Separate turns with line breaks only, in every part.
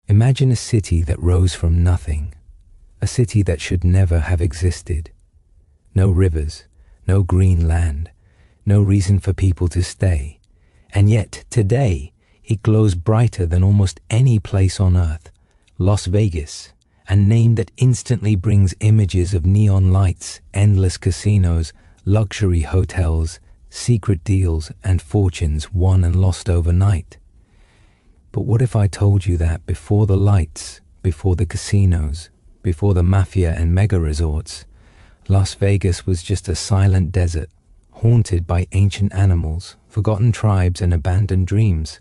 Imagine a city that rose from nothing, a city that should never have existed. No rivers, no green land, no reason for people to stay. And yet, today, it glows brighter than almost any place on earth. Las Vegas, a name that instantly brings images of neon lights, endless casinos, luxury hotels, secret deals, and fortunes won and lost overnight. But what if I told you that before the lights, before the casinos, before the mafia and mega resorts, Las Vegas was just a silent desert, haunted by ancient animals, forgotten tribes, and abandoned dreams?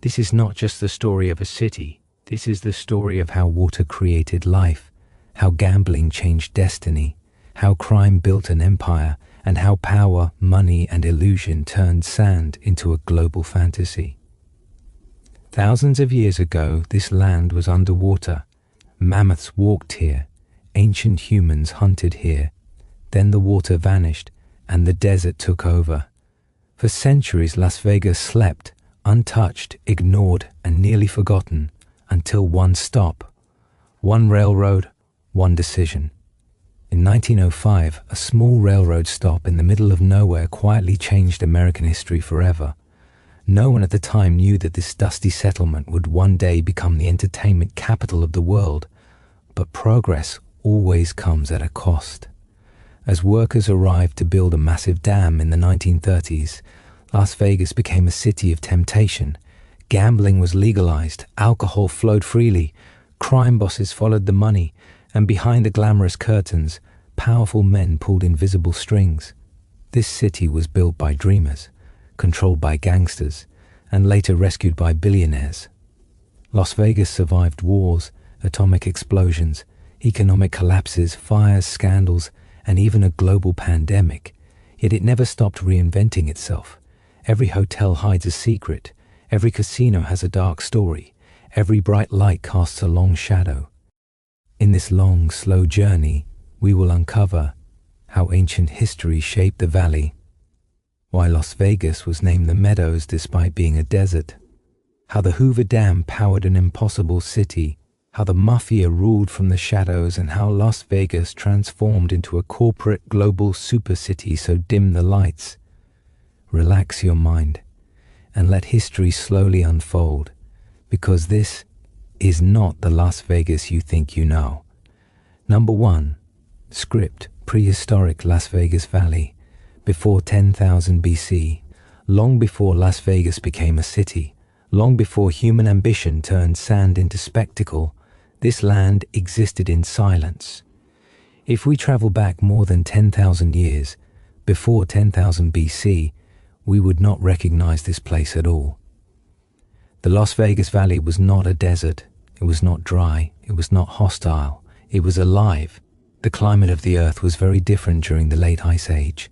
This is not just the story of a city. This is the story of how water created life, how gambling changed destiny, how crime built an empire, and how power, money, and illusion turned sand into a global fantasy. Thousands of years ago, this land was underwater. Mammoths walked here. Ancient humans hunted here. Then the water vanished, and the desert took over. For centuries, Las Vegas slept, untouched, ignored, and nearly forgotten, until one stop, one railroad, one decision. In 1905, a small railroad stop in the middle of nowhere quietly changed American history forever. No one at the time knew that this dusty settlement would one day become the entertainment capital of the world, but progress always comes at a cost. As workers arrived to build a massive dam in the 1930s, Las Vegas became a city of temptation. Gambling was legalized, alcohol flowed freely, crime bosses followed the money, and behind the glamorous curtains, powerful men pulled invisible strings. This city was built by dreamers, controlled by gangsters, and later rescued by billionaires. Las Vegas survived wars, atomic explosions, economic collapses, fires, scandals, and even a global pandemic, yet it never stopped reinventing itself. Every hotel hides a secret, every casino has a dark story, every bright light casts a long shadow. In this long, slow journey, we will uncover how ancient history shaped the valley, why Las Vegas was named the Meadows despite being a desert, how the Hoover Dam powered an impossible city, how the mafia ruled from the shadows, and how Las Vegas transformed into a corporate global super city so dim the lights. Relax your mind and let history slowly unfold, because this is not the Las Vegas you think you know. Number 1. Script: Prehistoric Las Vegas Valley. Before 10,000 BC, long before Las Vegas became a city, long before human ambition turned sand into spectacle, this land existed in silence. If we travel back more than 10,000 years, before 10,000 BC, we would not recognize this place at all. The Las Vegas Valley was not a desert. It was not dry. It was not hostile. It was alive. The climate of the earth was very different during the late Ice Age.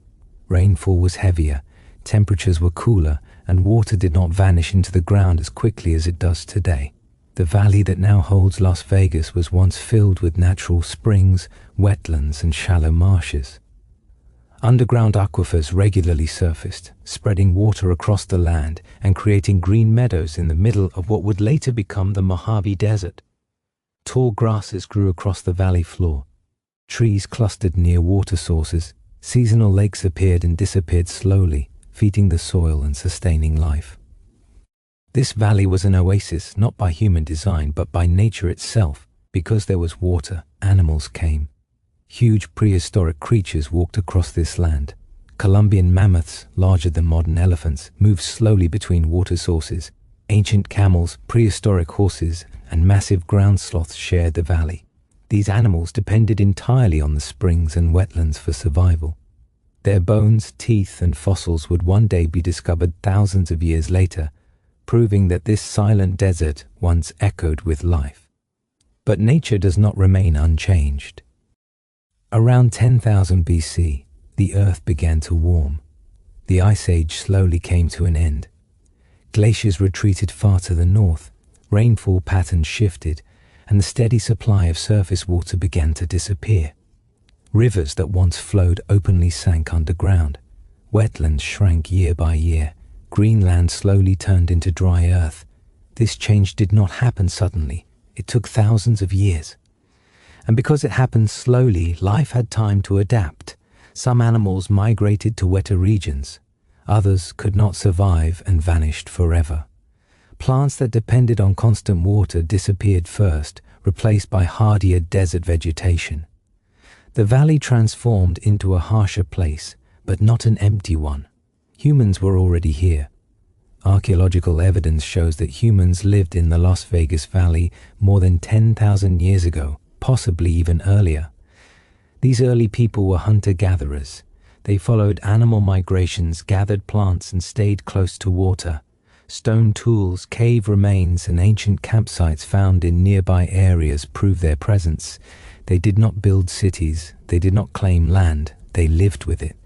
Rainfall was heavier, temperatures were cooler, and water did not vanish into the ground as quickly as it does today. The valley that now holds Las Vegas was once filled with natural springs, wetlands, and shallow marshes. Underground aquifers regularly surfaced, spreading water across the land and creating green meadows in the middle of what would later become the Mojave Desert. Tall grasses grew across the valley floor. Trees clustered near water sources. Seasonal lakes appeared and disappeared slowly, feeding the soil and sustaining life. This valley was an oasis, not by human design, but by nature itself. Because there was water, animals came. Huge prehistoric creatures walked across this land. Columbian mammoths, larger than modern elephants, moved slowly between water sources. Ancient camels, prehistoric horses, and massive ground sloths shared the valley. These animals depended entirely on the springs and wetlands for survival. Their bones, teeth, and fossils would one day be discovered thousands of years later, proving that this silent desert once echoed with life. But nature does not remain unchanged. Around 10,000 BC, the earth began to warm. The Ice Age slowly came to an end. Glaciers retreated far to the north, rainfall patterns shifted, and the steady supply of surface water began to disappear. Rivers that once flowed openly sank underground. Wetlands shrank year by year. Green land slowly turned into dry earth. This change did not happen suddenly. It took thousands of years. And because it happened slowly, life had time to adapt. Some animals migrated to wetter regions. Others could not survive and vanished forever. Plants that depended on constant water disappeared first, replaced by hardier desert vegetation. The valley transformed into a harsher place, but not an empty one. Humans were already here. Archaeological evidence shows that humans lived in the Las Vegas Valley more than 10,000 years ago, possibly even earlier. These early people were hunter-gatherers. They followed animal migrations, gathered plants, and stayed close to water. Stone tools, cave remains, and ancient campsites found in nearby areas prove their presence. They did not build cities. They did not claim land. They lived with it.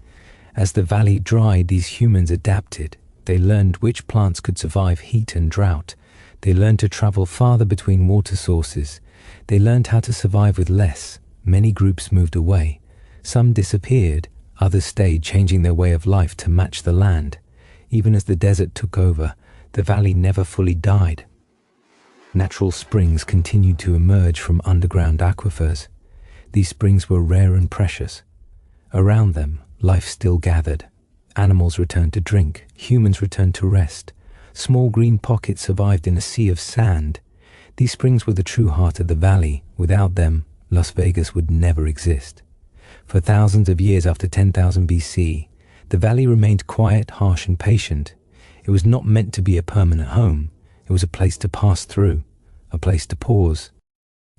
As the valley dried, these humans adapted. They learned which plants could survive heat and drought. They learned to travel farther between water sources. They learned how to survive with less. Many groups moved away. Some disappeared. Others stayed, changing their way of life to match the land. Even as the desert took over, the valley never fully died. Natural springs continued to emerge from underground aquifers. These springs were rare and precious. Around them, life still gathered. Animals returned to drink. Humans returned to rest. Small green pockets survived in a sea of sand. These springs were the true heart of the valley. Without them, Las Vegas would never exist. For thousands of years after 10,000 BC, the valley remained quiet, harsh, and patient. It was not meant to be a permanent home. It was a place to pass through, a place to pause,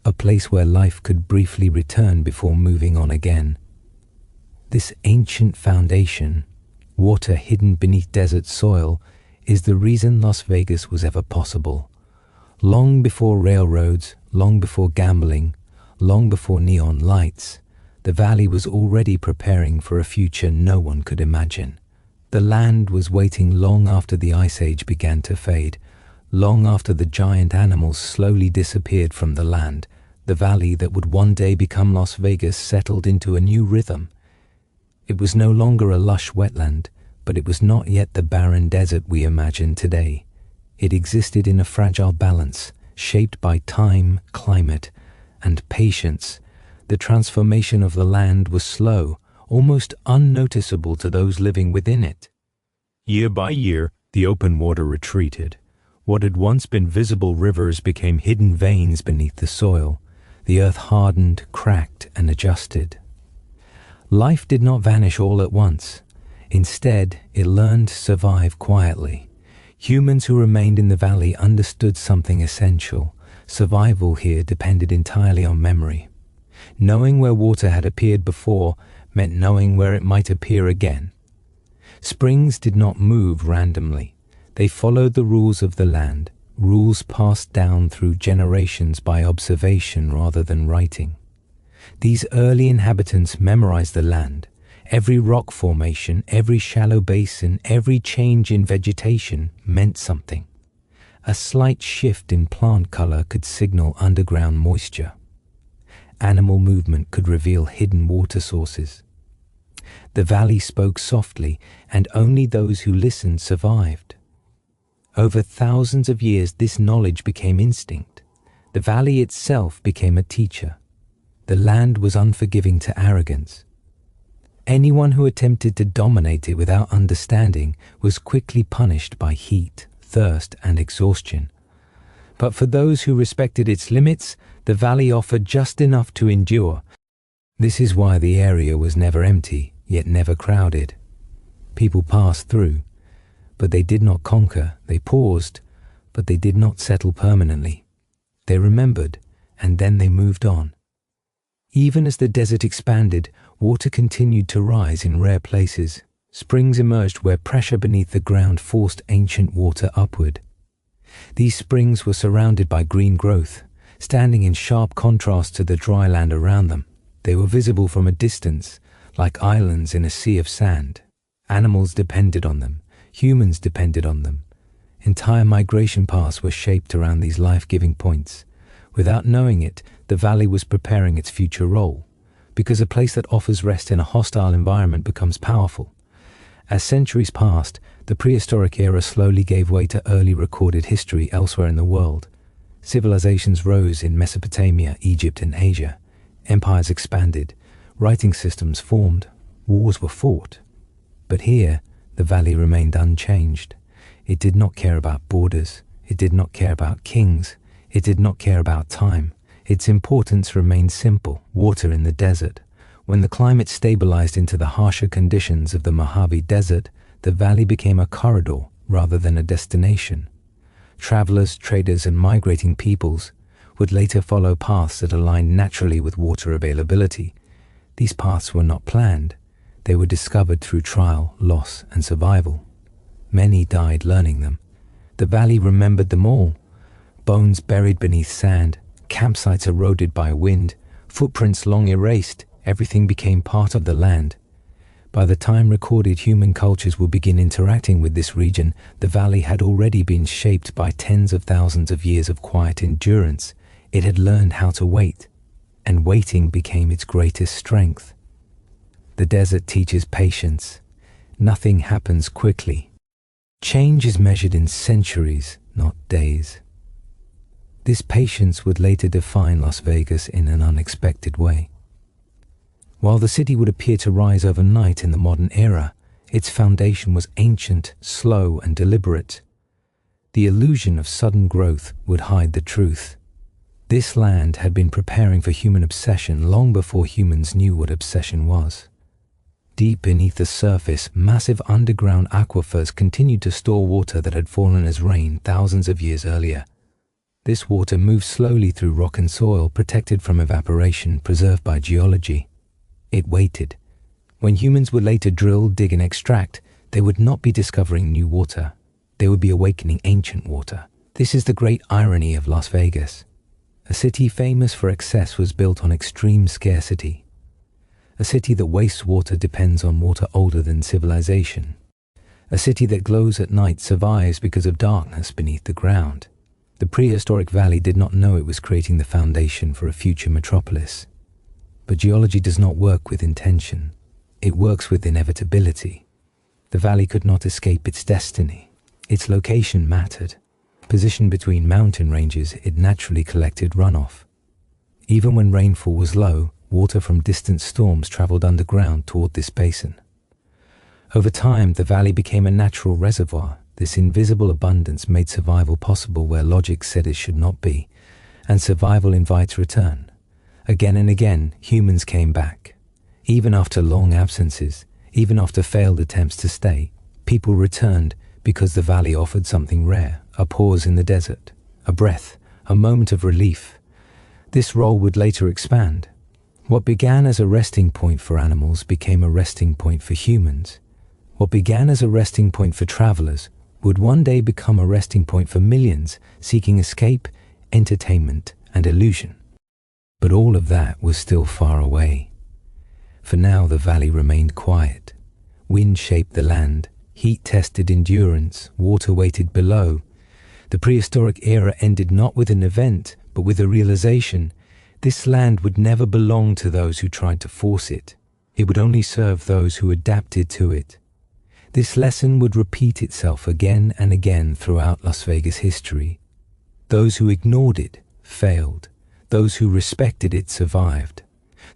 a place where life could briefly return before moving on again. This ancient foundation, water hidden beneath desert soil, is the reason Las Vegas was ever possible. Long before railroads, long before gambling, long before neon lights, the valley was already preparing for a future no one could imagine. The land was waiting long after the Ice Age began to fade, long after the giant animals slowly disappeared from the land. The valley that would one day become Las Vegas settled into a new rhythm. It was no longer a lush wetland, but it was not yet the barren desert we imagine today. It existed in a fragile balance, shaped by time, climate, and patience. The transformation of the land was slow, almost unnoticeable to those living within it. Year by year, the open water retreated. What had once been visible rivers became hidden veins beneath the soil. The earth hardened, cracked, and adjusted. Life did not vanish all at once. Instead, it learned to survive quietly. Humans who remained in the valley understood something essential. Survival here depended entirely on memory. Knowing where water had appeared before meant knowing where it might appear again. Springs did not move randomly. They followed the rules of the land, rules passed down through generations by observation rather than writing. These early inhabitants memorized the land. Every rock formation, every shallow basin, every change in vegetation meant something. A slight shift in plant color could signal underground moisture. Animal movement could reveal hidden water sources. The valley spoke softly, and only those who listened survived. Over thousands of years, this knowledge became instinct. The valley itself became a teacher. The land was unforgiving to arrogance. Anyone who attempted to dominate it without understanding was quickly punished by heat, thirst, and exhaustion. But for those who respected its limits, the valley offered just enough to endure. This is why the area was never empty, yet never crowded. People passed through, but they did not conquer. They paused, but they did not settle permanently. They remembered, and then they moved on. Even as the desert expanded, water continued to rise in rare places. Springs emerged where pressure beneath the ground forced ancient water upward. These springs were surrounded by green growth, standing in sharp contrast to the dry land around them. They were visible from a distance, like islands in a sea of sand. Animals depended on them. Humans depended on them. Entire migration paths were shaped around these life-giving points. Without knowing it, the valley was preparing its future role, because a place that offers rest in a hostile environment becomes powerful. As centuries passed, the prehistoric era slowly gave way to early recorded history elsewhere in the world. Civilizations rose in Mesopotamia, Egypt, and Asia. Empires expanded. Writing systems formed. Wars were fought. But here, the valley remained unchanged. It did not care about borders. It did not care about kings. It did not care about time. Its importance remained simple: water in the desert. When the climate stabilized into the harsher conditions of the Mojave Desert, the valley became a corridor rather than a destination. Travelers, traders, and migrating peoples would later follow paths that aligned naturally with water availability. These paths were not planned. They were discovered through trial, loss, and survival. Many died learning them. The valley remembered them all. Bones buried beneath sand, campsites eroded by wind, footprints long erased. Everything became part of the land. By the time recorded human cultures would begin interacting with this region, the valley had already been shaped by tens of thousands of years of quiet endurance. It had learned how to wait, and waiting became its greatest strength. The desert teaches patience. Nothing happens quickly. Change is measured in centuries, not days. This patience would later define Las Vegas in an unexpected way. While the city would appear to rise overnight in the modern era, its foundation was ancient, slow, and deliberate. The illusion of sudden growth would hide the truth. This land had been preparing for human obsession long before humans knew what obsession was. Deep beneath the surface, massive underground aquifers continued to store water that had fallen as rain thousands of years earlier. This water moved slowly through rock and soil, protected from evaporation, preserved by geology. It waited. When humans would later drill, dig, and extract, they would not be discovering new water. They would be awakening ancient water. This is the great irony of Las Vegas. A city famous for excess was built on extreme scarcity. A city that wastes water depends on water older than civilization. A city that glows at night survives because of darkness beneath the ground. The prehistoric valley did not know it was creating the foundation for a future metropolis. But geology does not work with intention. It works with inevitability. The valley could not escape its destiny. Its location mattered. Positioned between mountain ranges, it naturally collected runoff. Even when rainfall was low, water from distant storms traveled underground toward this basin. Over time, the valley became a natural reservoir. This invisible abundance made survival possible where logic said it should not be, and survival invites return. Again and again, humans came back. Even after long absences, even after failed attempts to stay, people returned because the valley offered something rare: a pause in the desert, a breath, a moment of relief. This role would later expand. What began as a resting point for animals became a resting point for humans. What began as a resting point for travelers would one day become a resting point for millions seeking escape, entertainment, and illusion. But all of that was still far away. For now, the valley remained quiet. Wind shaped the land, heat tested endurance, water waited below. The prehistoric era ended not with an event, but with a realization. This land would never belong to those who tried to force it. It would only serve those who adapted to it. This lesson would repeat itself again and again throughout Las Vegas history. Those who ignored it failed. Those who respected it survived.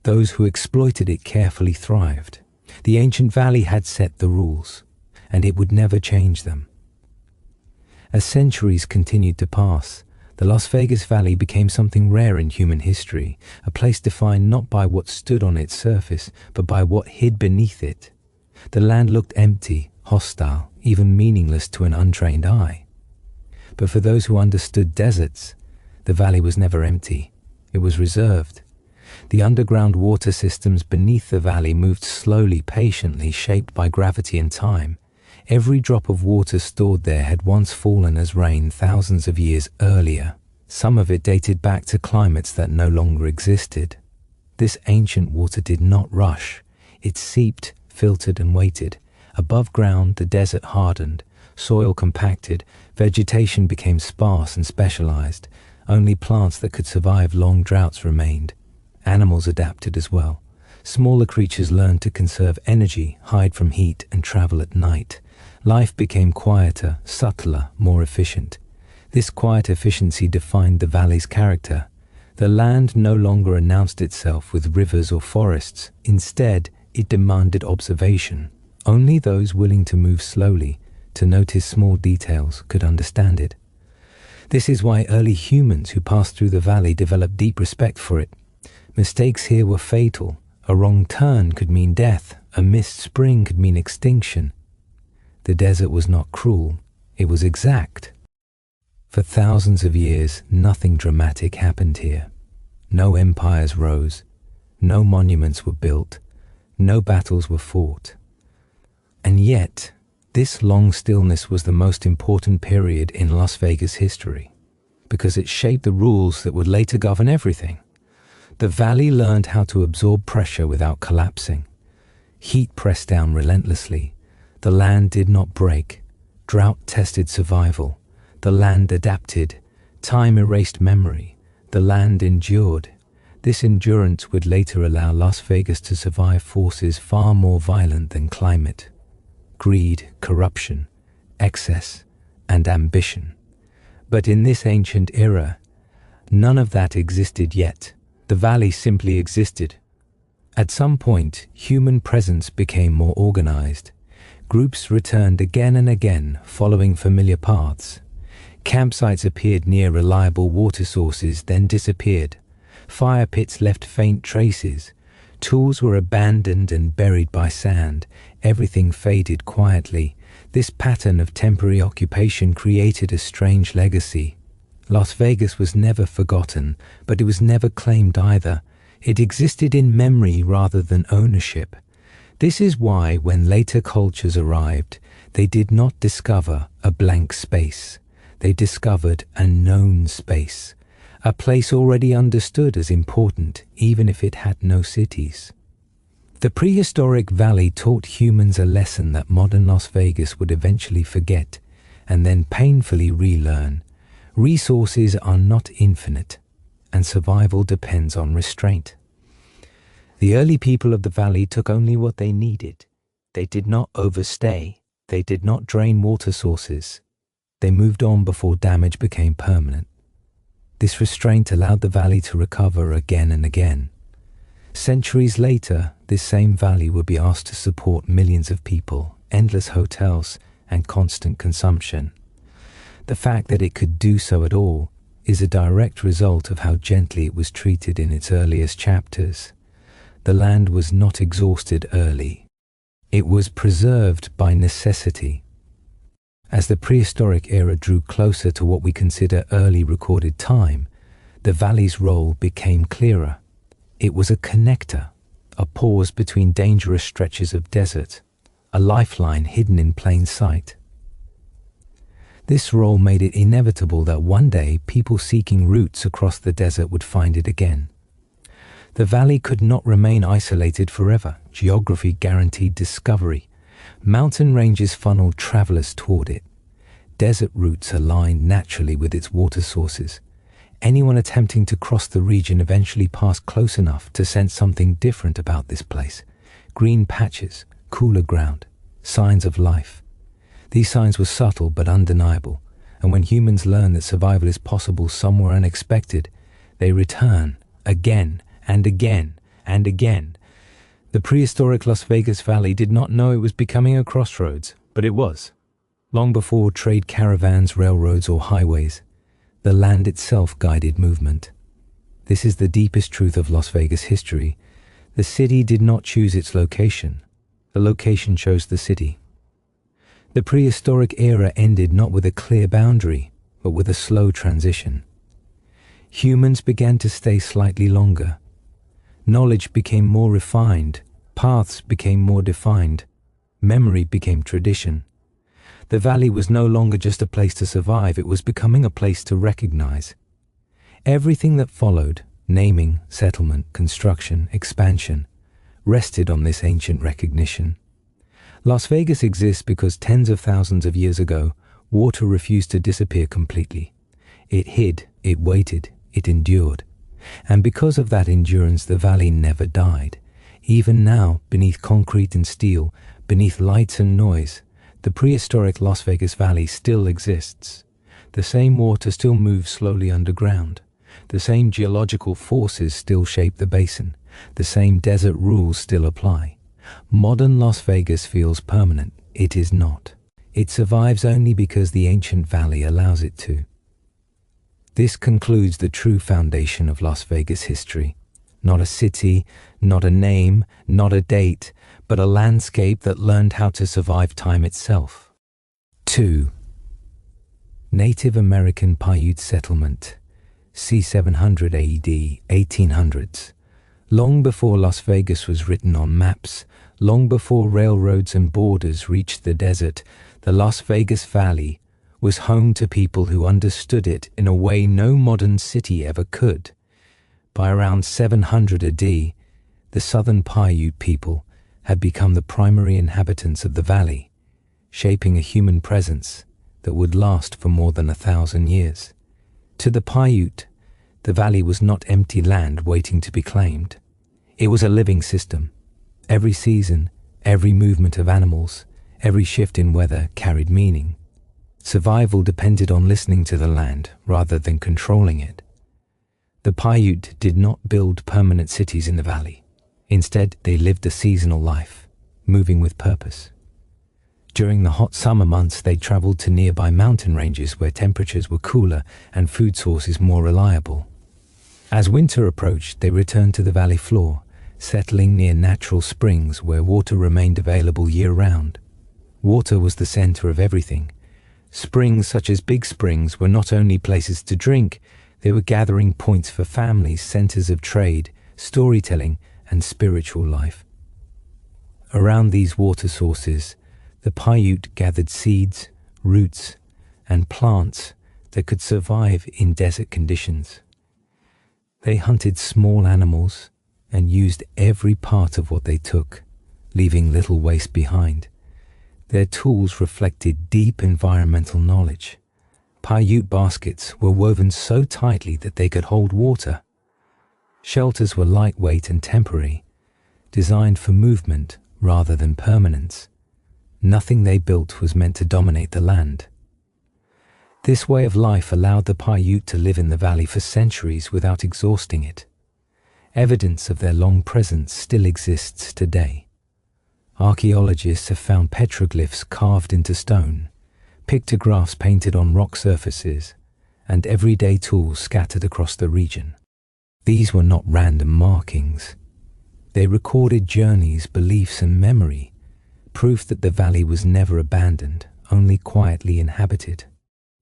Those who exploited it carefully thrived. The ancient valley had set the rules, and it would never change them. As centuries continued to pass, the Las Vegas Valley became something rare in human history, a place defined not by what stood on its surface, but by what hid beneath it. The land looked empty, hostile, even meaningless to an untrained eye. But for those who understood deserts, the valley was never empty. It was reserved. The underground water systems beneath the valley moved slowly, patiently, shaped by gravity and time. Every drop of water stored there had once fallen as rain thousands of years earlier. Some of it dated back to climates that no longer existed. This ancient water did not rush. It seeped, filtered, and waited. Above ground, the desert hardened, soil compacted, vegetation became sparse and specialized. Only plants that could survive long droughts remained. Animals adapted as well. Smaller creatures learned to conserve energy, hide from heat, and travel at night. Life became quieter, subtler, more efficient. This quiet efficiency defined the valley's character. The land no longer announced itself with rivers or forests. Instead, it demanded observation. Only those willing to move slowly, to notice small details, could understand it. This is why early humans who passed through the valley developed deep respect for it. Mistakes here were fatal. A wrong turn could mean death. A missed spring could mean extinction. The desert was not cruel. It was exact. For thousands of years, nothing dramatic happened here. No empires rose. No monuments were built. No battles were fought. And yet, this long stillness was the most important period in Las Vegas history, because it shaped the rules that would later govern everything. The valley learned how to absorb pressure without collapsing. Heat pressed down relentlessly. The land did not break. Drought tested survival. The land adapted. Time erased memory. The land endured. This endurance would later allow Las Vegas to survive forces far more violent than climate. Greed, corruption, excess, and ambition. But in this ancient era, none of that existed yet. The valley simply existed. At some point, human presence became more organized. Groups returned again and again, following familiar paths. Campsites appeared near reliable water sources, then disappeared. Fire pits left faint traces. Tools were abandoned and buried by sand. Everything faded quietly. This pattern of temporary occupation created a strange legacy. Las Vegas was never forgotten, but it was never claimed either. It existed in memory rather than ownership. This is why, when later cultures arrived, they did not discover a blank space. They discovered a known space. A place already understood as important, even if it had no cities. The prehistoric valley taught humans a lesson that modern Las Vegas would eventually forget, and then painfully relearn. Resources are not infinite, and survival depends on restraint. The early people of the valley took only what they needed. They did not overstay. They did not drain water sources. They moved on before damage became permanent. This restraint allowed the valley to recover again and again. Centuries later, this same valley would be asked to support millions of people, endless hotels, and constant consumption. The fact that it could do so at all is a direct result of how gently it was treated in its earliest chapters. The land was not exhausted early. It was preserved by necessity. As the prehistoric era drew closer to what we consider early recorded time, the valley's role became clearer. It was a connector, a pause between dangerous stretches of desert, a lifeline hidden in plain sight. This role made it inevitable that one day people seeking routes across the desert would find it again. The valley could not remain isolated forever. Geography guaranteed discovery. Mountain ranges funneled travelers toward it. Desert routes aligned naturally with its water sources. Anyone attempting to cross the region eventually passed close enough to sense something different about this place. Green patches, cooler ground, signs of life. These signs were subtle but undeniable, and when humans learn that survival is possible somewhere unexpected, they return again and again and again. The prehistoric Las Vegas Valley did not know it was becoming a crossroads, but it was. Long before trade caravans, railroads, or highways, the land itself guided movement. This is the deepest truth of Las Vegas history. The city did not choose its location. The location chose the city. The prehistoric era ended not with a clear boundary, but with a slow transition. Humans began to stay slightly longer. Knowledge became more refined. Paths became more defined. Memory became tradition. The valley was no longer just a place to survive, it was becoming a place to recognize. Everything that followed, naming, settlement, construction, expansion, rested on this ancient recognition. Las Vegas exists because tens of thousands of years ago, water refused to disappear completely. It hid, it waited, it endured. And because of that endurance, the valley never died. Even now, beneath concrete and steel, beneath lights and noise, the prehistoric Las Vegas Valley still exists. The same water still moves slowly underground. The same geological forces still shape the basin. The same desert rules still apply. Modern Las Vegas feels permanent. It is not. It survives only because the ancient valley allows it to. This concludes the true foundation of Las Vegas history. Not a city, not a name, not a date, but a landscape that learned how to survive time itself. 2. Native American Paiute settlement, c. 700 AD, 1800s. Long before Las Vegas was written on maps, long before railroads and borders reached the desert, the Las Vegas Valley was home to people who understood it in a way no modern city ever could. By around 700 AD, the southern Paiute people had become the primary inhabitants of the valley, shaping a human presence that would last for more than 1,000 years. To the Paiute, the valley was not empty land waiting to be claimed. It was a living system. Every season, every movement of animals, every shift in weather carried meaning. Survival depended on listening to the land rather than controlling it. The Paiute did not build permanent cities in the valley. Instead, they lived a seasonal life, moving with purpose. During the hot summer months, they traveled to nearby mountain ranges where temperatures were cooler and food sources more reliable. As winter approached, they returned to the valley floor, settling near natural springs where water remained available year-round. Water was the center of everything. Springs such as Big Springs were not only places to drink, they were gathering points for families, centers of trade, storytelling, and spiritual life. Around these water sources, the Paiute gathered seeds, roots, and plants that could survive in desert conditions. They hunted small animals and used every part of what they took, leaving little waste behind. Their tools reflected deep environmental knowledge. Paiute baskets were woven so tightly that they could hold water. Shelters were lightweight and temporary, designed for movement rather than permanence. Nothing they built was meant to dominate the land. This way of life allowed the Paiute to live in the valley for centuries without exhausting it. Evidence of their long presence still exists today. Archaeologists have found petroglyphs carved into stone, pictographs painted on rock surfaces, and everyday tools scattered across the region. These were not random markings. They recorded journeys, beliefs, and memory, proof that the valley was never abandoned, only quietly inhabited.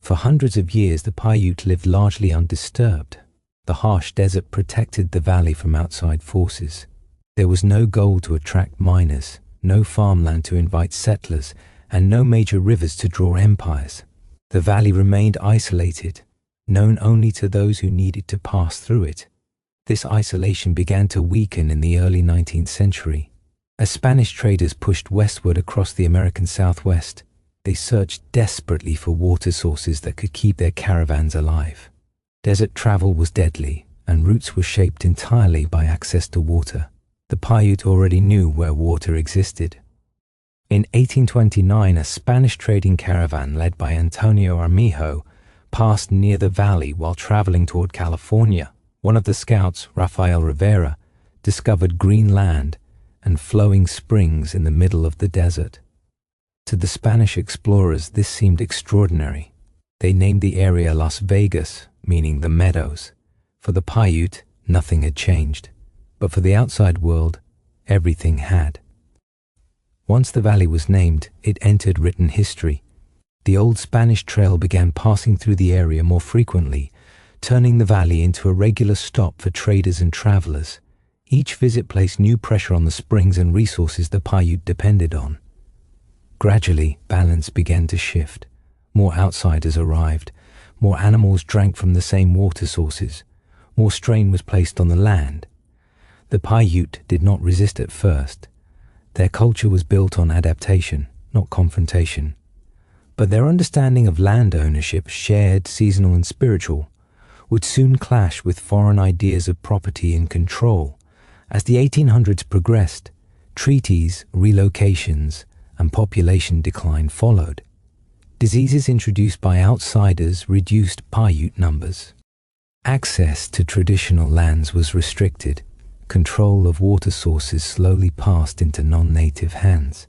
For hundreds of years, the Paiute lived largely undisturbed. The harsh desert protected the valley from outside forces. There was no gold to attract miners, no farmland to invite settlers, and no major rivers to draw empires. The valley remained isolated, known only to those who needed to pass through it. This isolation began to weaken in the early 19th century. As Spanish traders pushed westward across the American Southwest, they searched desperately for water sources that could keep their caravans alive. Desert travel was deadly, and routes were shaped entirely by access to water. The Paiute already knew where water existed. In 1829, a Spanish trading caravan led by Antonio Armijo passed near the valley while traveling toward California. One of the scouts, Rafael Rivera, discovered green land and flowing springs in the middle of the desert. To the Spanish explorers, this seemed extraordinary. They named the area Las Vegas, meaning the meadows. For the Paiute, nothing had changed. But for the outside world, everything had. Once the valley was named, it entered written history. The old Spanish trail began passing through the area more frequently, turning the valley into a regular stop for traders and travelers. Each visit placed new pressure on the springs and resources the Paiute depended on. Gradually, balance began to shift. More outsiders arrived. More animals drank from the same water sources. More strain was placed on the land. The Paiute did not resist at first. Their culture was built on adaptation, not confrontation. But their understanding of land ownership, shared, seasonal, and spiritual, would soon clash with foreign ideas of property and control. As the 1800s progressed, treaties, relocations, and population decline followed. Diseases introduced by outsiders reduced Paiute numbers. Access to traditional lands was restricted. Control of water sources slowly passed into non-native hands.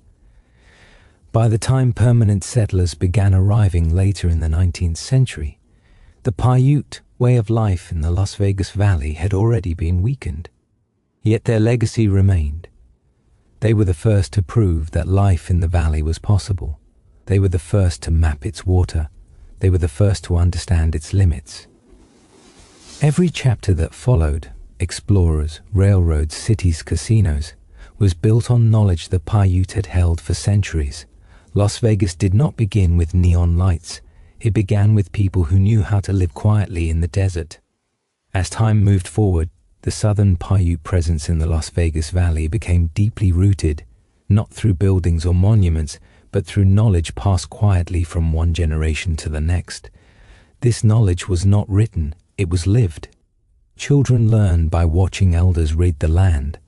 By the time permanent settlers began arriving later in the 19th century, the Paiute way of life in the Las Vegas Valley had already been weakened. Yet their legacy remained. They were the first to prove that life in the valley was possible. They were the first to map its water. They were the first to understand its limits. Every chapter that followed, explorers, railroads, cities, casinos, was built on knowledge the Paiute had held for centuries. Las Vegas did not begin with neon lights. It began with people who knew how to live quietly in the desert. As time moved forward, the southern Paiute presence in the Las Vegas Valley became deeply rooted, not through buildings or monuments, but through knowledge passed quietly from one generation to the next. This knowledge was not written, it was lived. Children learned by watching elders read the land,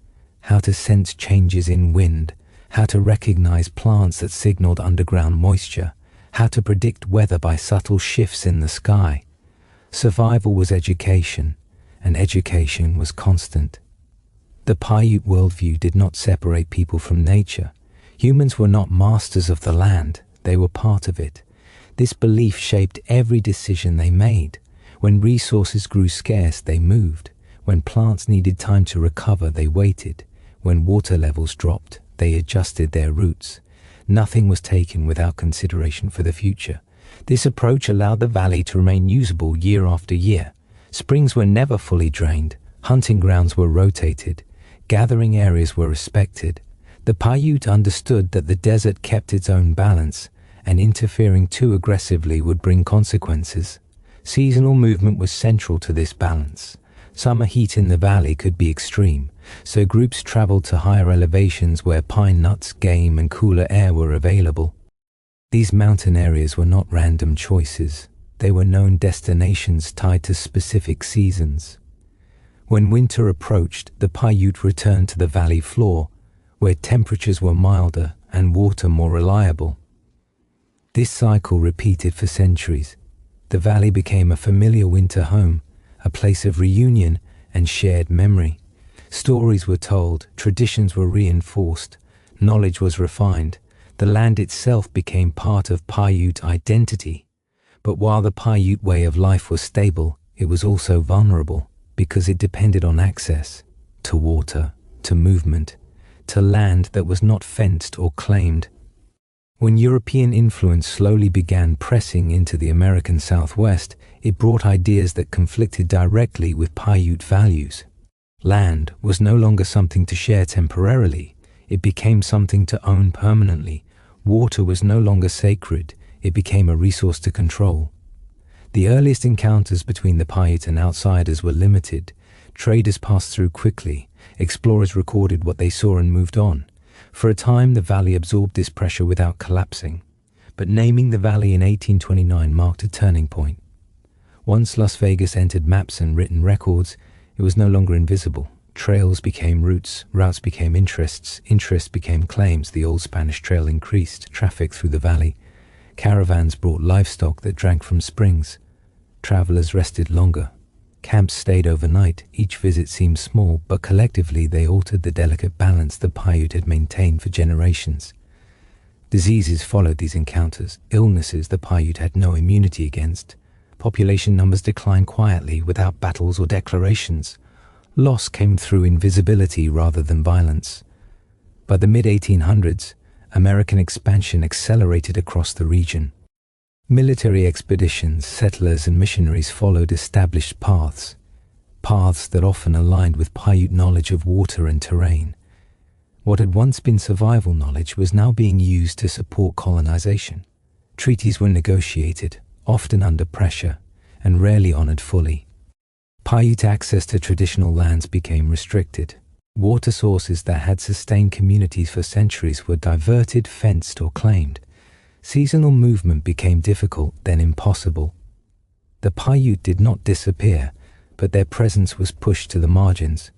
how to sense changes in wind, how to recognize plants that signaled underground moisture, how to predict weather by subtle shifts in the sky. Survival was education, and education was constant. The Paiute worldview did not separate people from nature. Humans were not masters of the land, they were part of it. This belief shaped every decision they made. When resources grew scarce, they moved. When plants needed time to recover, they waited. When water levels dropped, they adjusted their routes. Nothing was taken without consideration for the future. This approach allowed the valley to remain usable year after year. Springs were never fully drained. Hunting grounds were rotated. Gathering areas were respected. The Paiute understood that the desert kept its own balance, and interfering too aggressively would bring consequences. Seasonal movement was central to this balance. Summer heat in the valley could be extreme, so groups traveled to higher elevations where pine nuts, game, and cooler air were available. These mountain areas were not random choices. They were known destinations tied to specific seasons. When winter approached, the Paiute returned to the valley floor, where temperatures were milder and water more reliable. This cycle repeated for centuries. The valley became a familiar winter home, a place of reunion and shared memory. Stories were told, traditions were reinforced, knowledge was refined. The land itself became part of Paiute identity. But while the Paiute way of life was stable, it was also vulnerable because it depended on access to water, to movement, to land that was not fenced or claimed. When European influence slowly began pressing into the American Southwest, it brought ideas that conflicted directly with Paiute values. Land was no longer something to share temporarily, it became something to own permanently. Water was no longer sacred, it became a resource to control. The earliest encounters between the Paiute and outsiders were limited. Traders passed through quickly, explorers recorded what they saw and moved on. For a time, the valley absorbed this pressure without collapsing. But naming the valley in 1829 marked a turning point. Once Las Vegas entered maps and written records, it was no longer invisible. Trails became routes, routes became interests, interests became claims. The old Spanish Trail increased traffic through the valley. Caravans brought livestock that drank from springs. Travelers rested longer. Camps stayed overnight. Each visit seemed small, but collectively they altered the delicate balance the Paiute had maintained for generations. Diseases followed these encounters, illnesses the Paiute had no immunity against. Population numbers declined quietly, without battles or declarations. Loss came through invisibility rather than violence. By the mid-1800s, American expansion accelerated across the region. Military expeditions, settlers, and missionaries followed established paths that often aligned with Paiute knowledge of water and terrain. What had once been survival knowledge was now being used to support colonization. Treaties were negotiated, often under pressure, and rarely honored fully. Paiute access to traditional lands became restricted. Water sources that had sustained communities for centuries were diverted, fenced, or claimed. Seasonal movement became difficult, then impossible. The Paiute did not disappear, but their presence was pushed to the margins.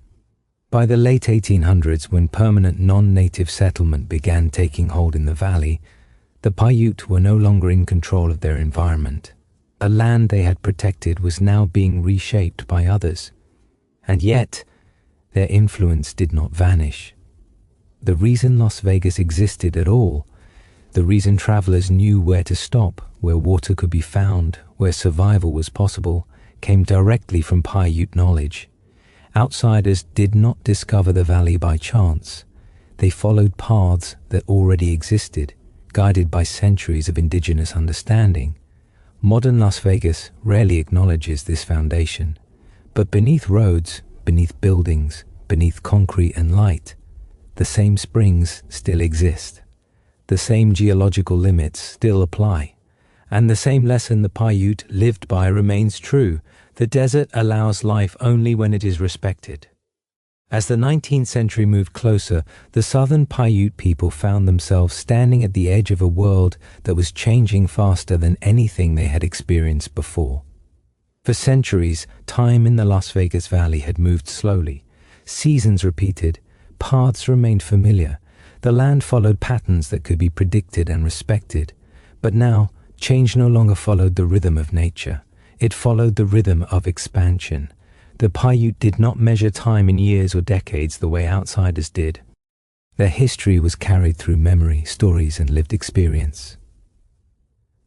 By the late 1800s, when permanent non-native settlement began taking hold in the valley, The Paiute were no longer in control of their environment. The land they had protected was now being reshaped by others. And yet, their influence did not vanish. The reason Las Vegas existed at all, the reason travelers knew where to stop, where water could be found, where survival was possible, came directly from Paiute knowledge. Outsiders did not discover the valley by chance. They followed paths that already existed, guided by centuries of indigenous understanding. Modern Las Vegas rarely acknowledges this foundation, but beneath roads, beneath buildings, beneath concrete and light, the same springs still exist. The same geological limits still apply. And the same lesson the Paiute lived by remains true. The desert allows life only when it is respected. As the 19th century moved closer, the southern Paiute people found themselves standing at the edge of a world that was changing faster than anything they had experienced before. For centuries, time in the Las Vegas Valley had moved slowly. Seasons repeated, paths remained familiar. The land followed patterns that could be predicted and respected. But now, change no longer followed the rhythm of nature. It followed the rhythm of expansion. The Paiute did not measure time in years or decades the way outsiders did. Their history was carried through memory, stories, and lived experience.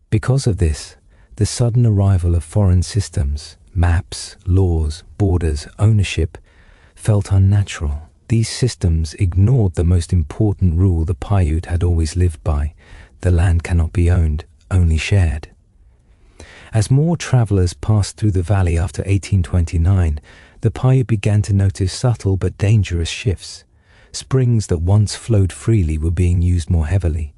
Because of this, the sudden arrival of foreign systems, maps, laws, borders, ownership, felt unnatural. These systems ignored the most important rule the Paiute had always lived by: the land cannot be owned, only shared. As more travelers passed through the valley after 1829, the Paiute began to notice subtle but dangerous shifts. Springs that once flowed freely were being used more heavily.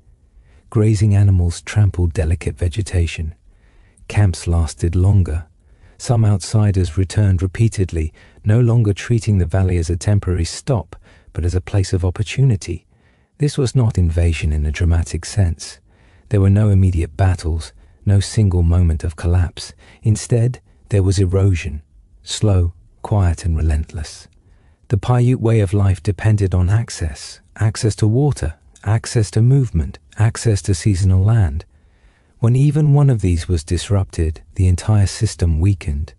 Grazing animals trampled delicate vegetation. Camps lasted longer. Some outsiders returned repeatedly, no longer treating the valley as a temporary stop, but as a place of opportunity. This was not invasion in a dramatic sense. There were no immediate battles, no single moment of collapse. Instead, there was erosion, slow, quiet, and relentless. The Paiute way of life depended on access to water, access to movement, access to seasonal land. When even one of these was disrupted, the entire system weakened.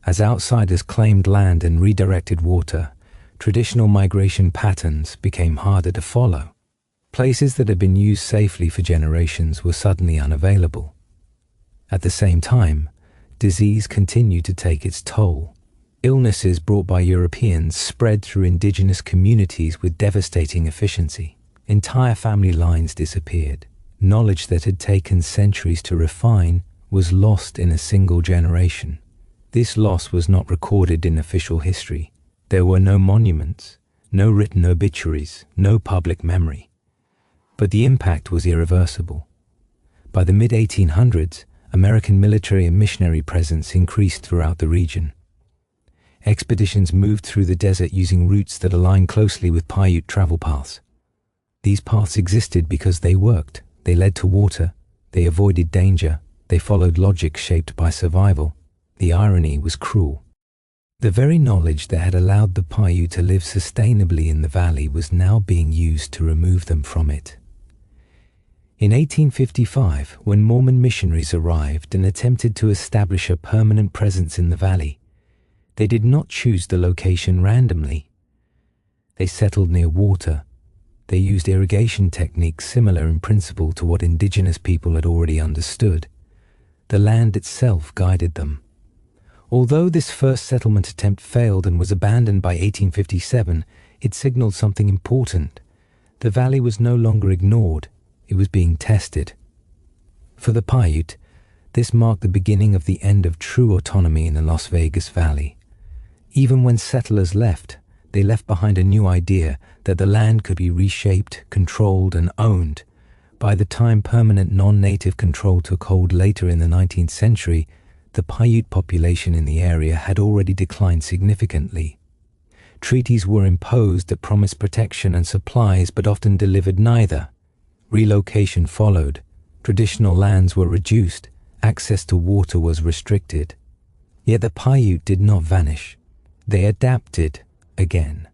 As outsiders claimed land and redirected water, traditional migration patterns became harder to follow. Places that had been used safely for generations were suddenly unavailable. At the same time, disease continued to take its toll. Illnesses brought by Europeans spread through indigenous communities with devastating efficiency. Entire family lines disappeared. Knowledge that had taken centuries to refine was lost in a single generation. This loss was not recorded in official history. There were no monuments, no written obituaries, no public memory. But the impact was irreversible. By the mid-1800s, American military and missionary presence increased throughout the region. Expeditions moved through the desert using routes that aligned closely with Paiute travel paths. These paths existed because they worked. They led to water. They avoided danger. They followed logic shaped by survival. The irony was cruel. The very knowledge that had allowed the Paiute to live sustainably in the valley was now being used to remove them from it. In 1855, when Mormon missionaries arrived and attempted to establish a permanent presence in the valley, they did not choose the location randomly. They settled near water. They used irrigation techniques similar in principle to what indigenous people had already understood. The land itself guided them. Although this first settlement attempt failed and was abandoned by 1857, it signaled something important. The valley was no longer ignored. It was being tested. For the Paiute, this marked the beginning of the end of true autonomy in the Las Vegas Valley. Even when settlers left, they left behind a new idea that the land could be reshaped, controlled, and owned. By the time permanent non-native control took hold later in the 19th century, the Paiute population in the area had already declined significantly. Treaties were imposed that promised protection and supplies but often delivered neither. Relocation followed. Traditional lands were reduced. Access to water was restricted. Yet the Paiute did not vanish. They adapted again.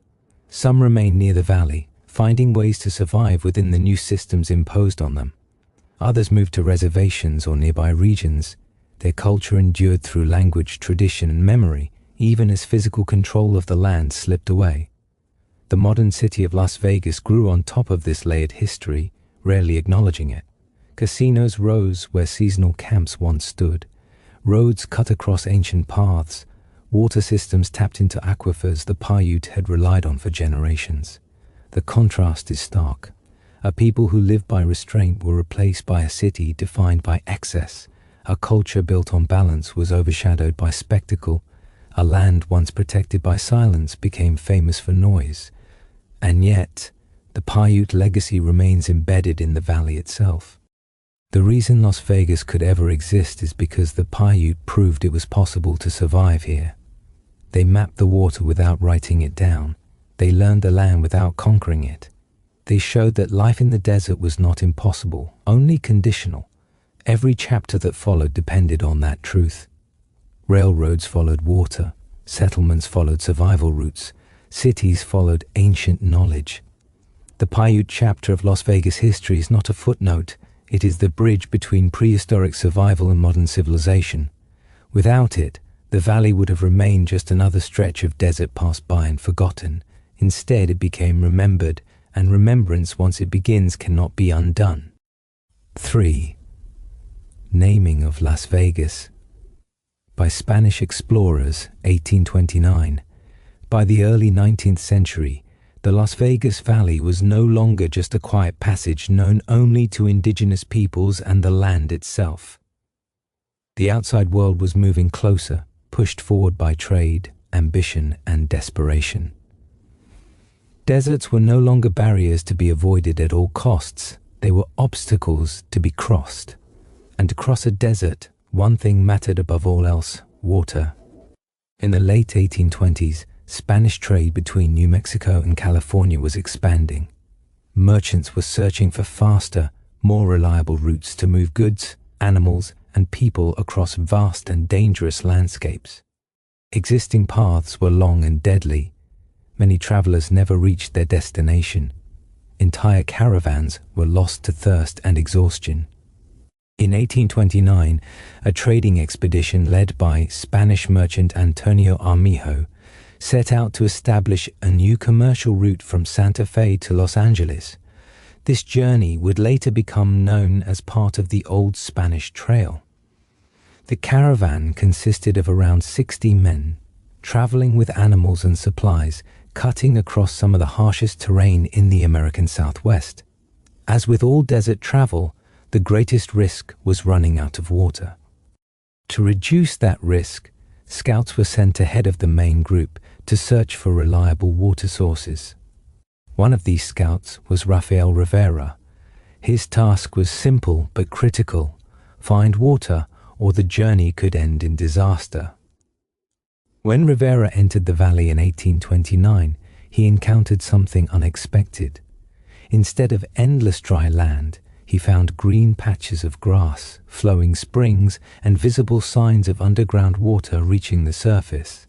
Some remained near the valley, finding ways to survive within the new systems imposed on them. Others moved to reservations or nearby regions. Their culture endured through language, tradition, and memory, even as physical control of the land slipped away. The modern city of Las Vegas grew on top of this layered history, rarely acknowledging it. Casinos rose where seasonal camps once stood. Roads cut across ancient paths. Water systems tapped into aquifers the Paiute had relied on for generations. The contrast is stark. A people who lived by restraint were replaced by a city defined by excess. A culture built on balance was overshadowed by spectacle. A land once protected by silence became famous for noise. And yet, the Paiute legacy remains embedded in the valley itself. The reason Las Vegas could ever exist is because the Paiute proved it was possible to survive here. They mapped the water without writing it down. They learned the land without conquering it. They showed that life in the desert was not impossible, only conditional. Every chapter that followed depended on that truth. Railroads followed water, settlements followed survival routes, cities followed ancient knowledge. The Paiute chapter of Las Vegas history is not a footnote, it is the bridge between prehistoric survival and modern civilization. Without it, the valley would have remained just another stretch of desert passed by and forgotten. Instead, it became remembered, and remembrance, once it begins, cannot be undone. 3. Naming of Las Vegas. By Spanish explorers, 1829. By the early 19th century, the Las Vegas Valley was no longer just a quiet passage known only to indigenous peoples and the land itself. The outside world was moving closer, pushed forward by trade, ambition, and desperation. Deserts were no longer barriers to be avoided at all costs. They were obstacles to be crossed. And to cross a desert, one thing mattered above all else: water. In the late 1820s, Spanish trade between New Mexico and California was expanding. Merchants were searching for faster, more reliable routes to move goods, animals, and people across vast and dangerous landscapes. Existing paths were long and deadly. Many travelers never reached their destination. Entire caravans were lost to thirst and exhaustion. In 1829, a trading expedition led by Spanish merchant Antonio Armijo set out to establish a new commercial route from Santa Fe to Los Angeles. This journey would later become known as part of the Old Spanish Trail. The caravan consisted of around 60 men, traveling with animals and supplies, cutting across some of the harshest terrain in the American Southwest. As with all desert travel, the greatest risk was running out of water. To reduce that risk, scouts were sent ahead of the main group to search for reliable water sources. One of these scouts was Rafael Rivera. His task was simple but critical: find water, or the journey could end in disaster. When Rivera entered the valley in 1829, he encountered something unexpected. Instead of endless dry land, he found green patches of grass, flowing springs, and visible signs of underground water reaching the surface.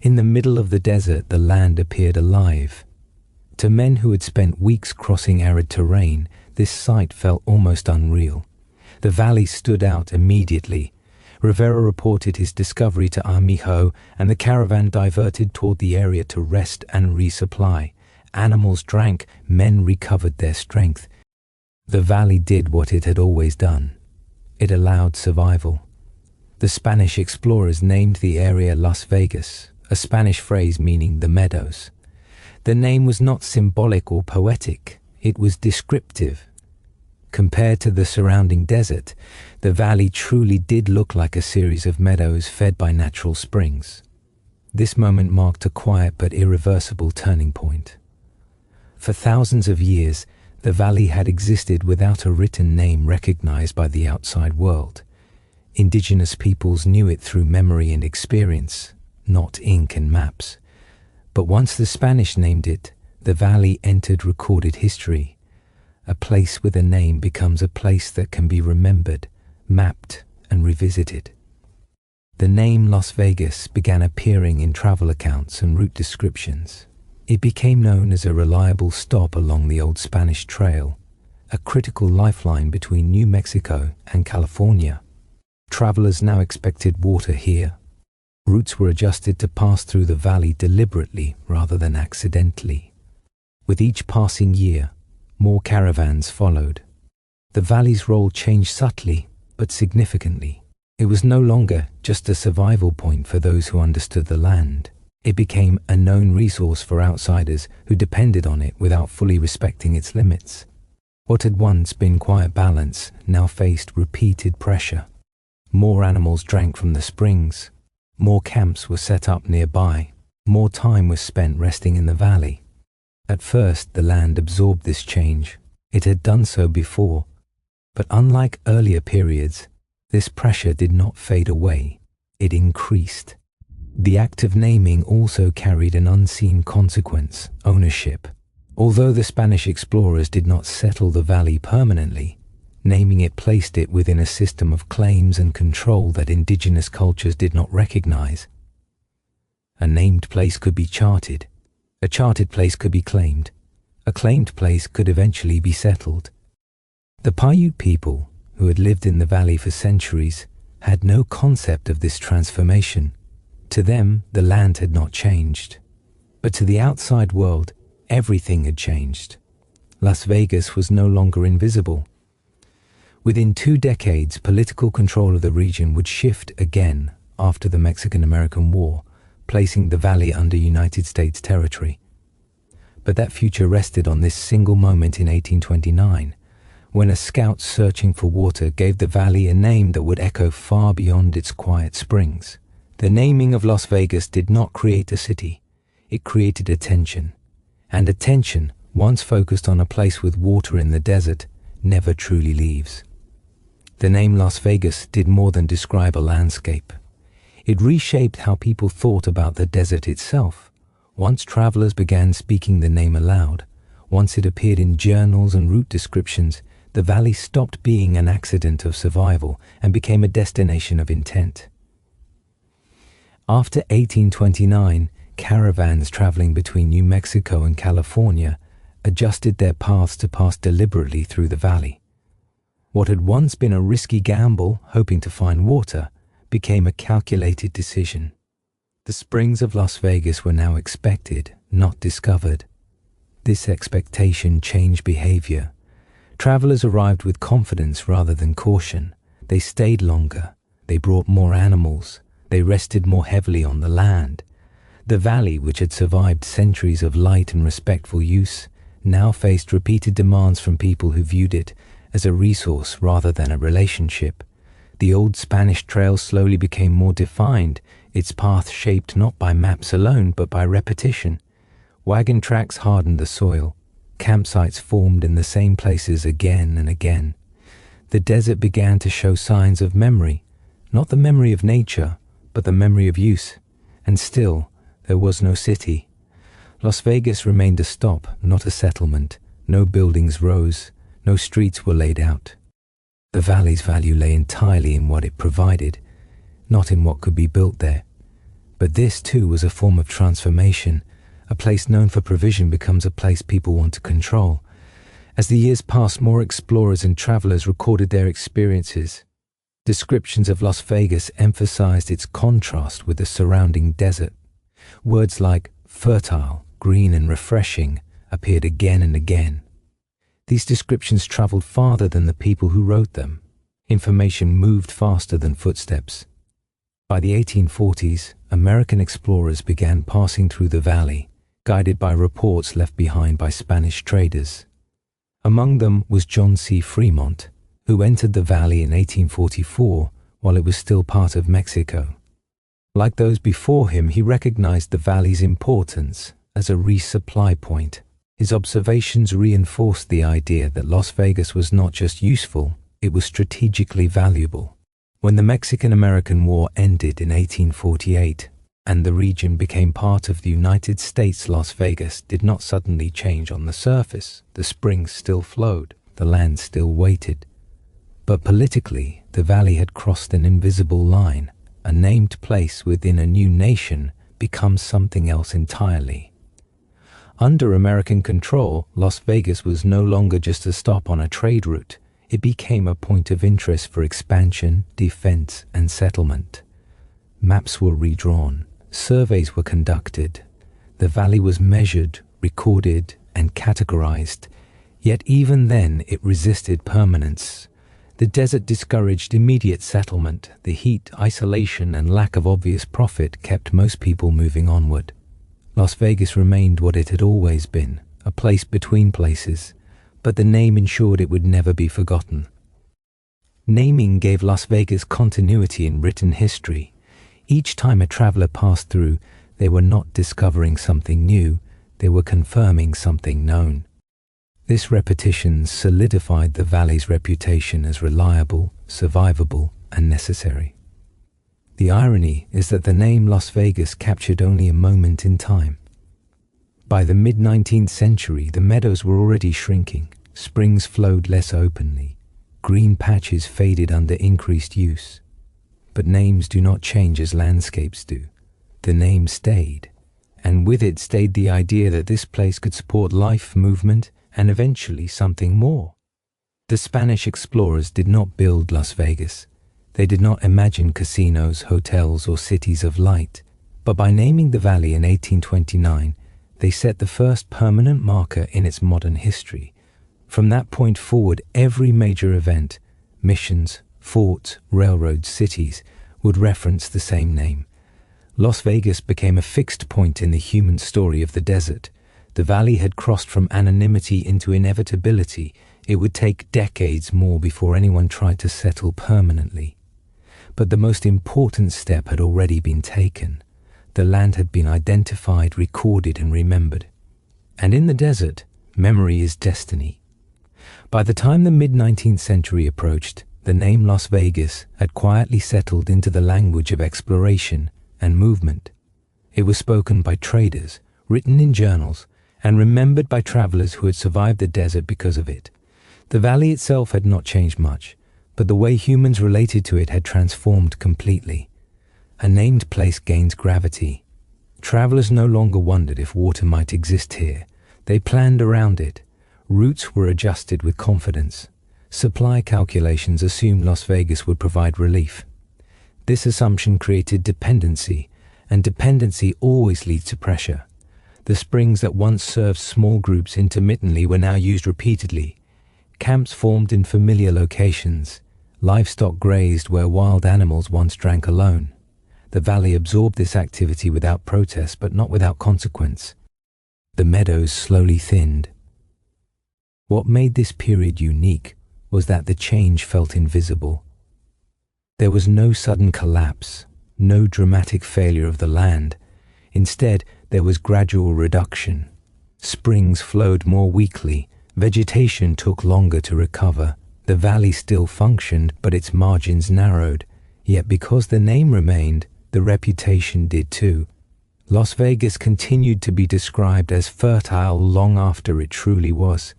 In the middle of the desert, the land appeared alive. To men who had spent weeks crossing arid terrain, this sight felt almost unreal. The valley stood out immediately. Rivera reported his discovery to Armijo, and the caravan diverted toward the area to rest and resupply. Animals drank, men recovered their strength. The valley did what it had always done. It allowed survival. The Spanish explorers named the area Las Vegas, a Spanish phrase meaning the meadows. The name was not symbolic or poetic, it was descriptive. Compared to the surrounding desert, the valley truly did look like a series of meadows fed by natural springs. This moment marked a quiet but irreversible turning point. For thousands of years, the valley had existed without a written name recognized by the outside world. Indigenous peoples knew it through memory and experience, not ink and maps. But once the Spanish named it, the valley entered recorded history. A place with a name becomes a place that can be remembered, mapped, and revisited. The name Las Vegas began appearing in travel accounts and route descriptions. It became known as a reliable stop along the Old Spanish Trail, a critical lifeline between New Mexico and California. Travelers now expected water here. Routes were adjusted to pass through the valley deliberately rather than accidentally. With each passing year, more caravans followed. The valley's role changed subtly but significantly. It was no longer just a survival point for those who understood the land. It became a known resource for outsiders who depended on it without fully respecting its limits. What had once been quiet balance now faced repeated pressure. More animals drank from the springs. More camps were set up nearby. More time was spent resting in the valley. At first, the land absorbed this change. It had done so before. But unlike earlier periods, this pressure did not fade away. It increased. The act of naming also carried an unseen consequence: ownership. Although the Spanish explorers did not settle the valley permanently, naming it placed it within a system of claims and control that indigenous cultures did not recognize. A named place could be charted. A charted place could be claimed. A claimed place could eventually be settled. The Paiute people, who had lived in the valley for centuries, had no concept of this transformation. To them, the land had not changed. But to the outside world, everything had changed. Las Vegas was no longer invisible. Within 2 decades, political control of the region would shift again after the Mexican-American War, placing the valley under United States territory. But that future rested on this single moment in 1829, when a scout searching for water gave the valley a name that would echo far beyond its quiet springs. The naming of Las Vegas did not create a city. It created attention. And attention, once focused on a place with water in the desert, never truly leaves. The name Las Vegas did more than describe a landscape. It reshaped how people thought about the desert itself. Once travelers began speaking the name aloud, once it appeared in journals and route descriptions, the valley stopped being an accident of survival and became a destination of intent. After 1829, caravans traveling between New Mexico and California adjusted their paths to pass deliberately through the valley. What had once been a risky gamble, hoping to find water, became a calculated decision. The springs of Las Vegas were now expected, not discovered. This expectation changed behavior. Travelers arrived with confidence rather than caution. They stayed longer. They brought more animals. They rested more heavily on the land. The valley, which had survived centuries of light and respectful use, now faced repeated demands from people who viewed it as a resource rather than a relationship. The old Spanish trail slowly became more defined, its path shaped not by maps alone but by repetition. Wagon tracks hardened the soil. Campsites formed in the same places again and again. The desert began to show signs of memory, not the memory of nature, but the memory of use. And still, there was no city. Las Vegas remained a stop, not a settlement. No buildings rose. No streets were laid out. The valley's value lay entirely in what it provided, not in what could be built there. But this, too, was a form of transformation. A place known for provision becomes a place people want to control. As the years passed, more explorers and travelers recorded their experiences. Descriptions of Las Vegas emphasized its contrast with the surrounding desert. Words like fertile, green, and refreshing appeared again and again. These descriptions traveled farther than the people who wrote them. Information moved faster than footsteps. By the 1840s, American explorers began passing through the valley, guided by reports left behind by Spanish traders. Among them was John C. Fremont, who entered the valley in 1844 while it was still part of Mexico. Like those before him, he recognized the valley's importance as a resupply point. His observations reinforced the idea that Las Vegas was not just useful, it was strategically valuable. When the Mexican-American War ended in 1848 and the region became part of the United States, Las Vegas did not suddenly change on the surface. The springs still flowed, the land still waited. But politically, the valley had crossed an invisible line. A named place within a new nation becomes something else entirely. Under American control, Las Vegas was no longer just a stop on a trade route. It became a point of interest for expansion, defense, and settlement. Maps were redrawn, surveys were conducted. The valley was measured, recorded, and categorized. Yet even then, it resisted permanence. The desert discouraged immediate settlement. The heat, isolation, and lack of obvious profit kept most people moving onward. Las Vegas remained what it had always been, a place between places, but the name ensured it would never be forgotten. Naming gave Las Vegas continuity in written history. Each time a traveler passed through, they were not discovering something new, they were confirming something known. This repetition solidified the valley's reputation as reliable, survivable, and necessary. The irony is that the name Las Vegas captured only a moment in time. By the mid-19th century, the meadows were already shrinking, springs flowed less openly, green patches faded under increased use. But names do not change as landscapes do. The name stayed, and with it stayed the idea that this place could support life, movement, and eventually something more. The Spanish explorers did not build Las Vegas. They did not imagine casinos, hotels, or cities of light. But by naming the valley in 1829, they set the first permanent marker in its modern history. From that point forward, every major event, missions, forts, railroads, cities, would reference the same name. Las Vegas became a fixed point in the human story of the desert. The valley had crossed from anonymity into inevitability. It would take decades more before anyone tried to settle permanently. But the most important step had already been taken. The land had been identified, recorded, and remembered. And in the desert, memory is destiny. By the time the mid-19th century approached, the name Las Vegas had quietly settled into the language of exploration and movement. It was spoken by traders, written in journals, and remembered by travelers who had survived the desert because of it. The valley itself had not changed much, but the way humans related to it had transformed completely. A named place gains gravity. Travelers no longer wondered if water might exist here. They planned around it. Routes were adjusted with confidence. Supply calculations assumed Las Vegas would provide relief. This assumption created dependency, and dependency always leads to pressure. The springs that once served small groups intermittently were now used repeatedly. Camps formed in familiar locations. Livestock grazed where wild animals once drank alone. The valley absorbed this activity without protest, but not without consequence. The meadows slowly thinned. What made this period unique was that the change felt invisible. There was no sudden collapse, no dramatic failure of the land. Instead, there was gradual reduction. Springs flowed more weakly, vegetation took longer to recover. The valley still functioned, but its margins narrowed. Yet because the name remained, the reputation did too. Las Vegas continued to be described as fertile long after it truly was.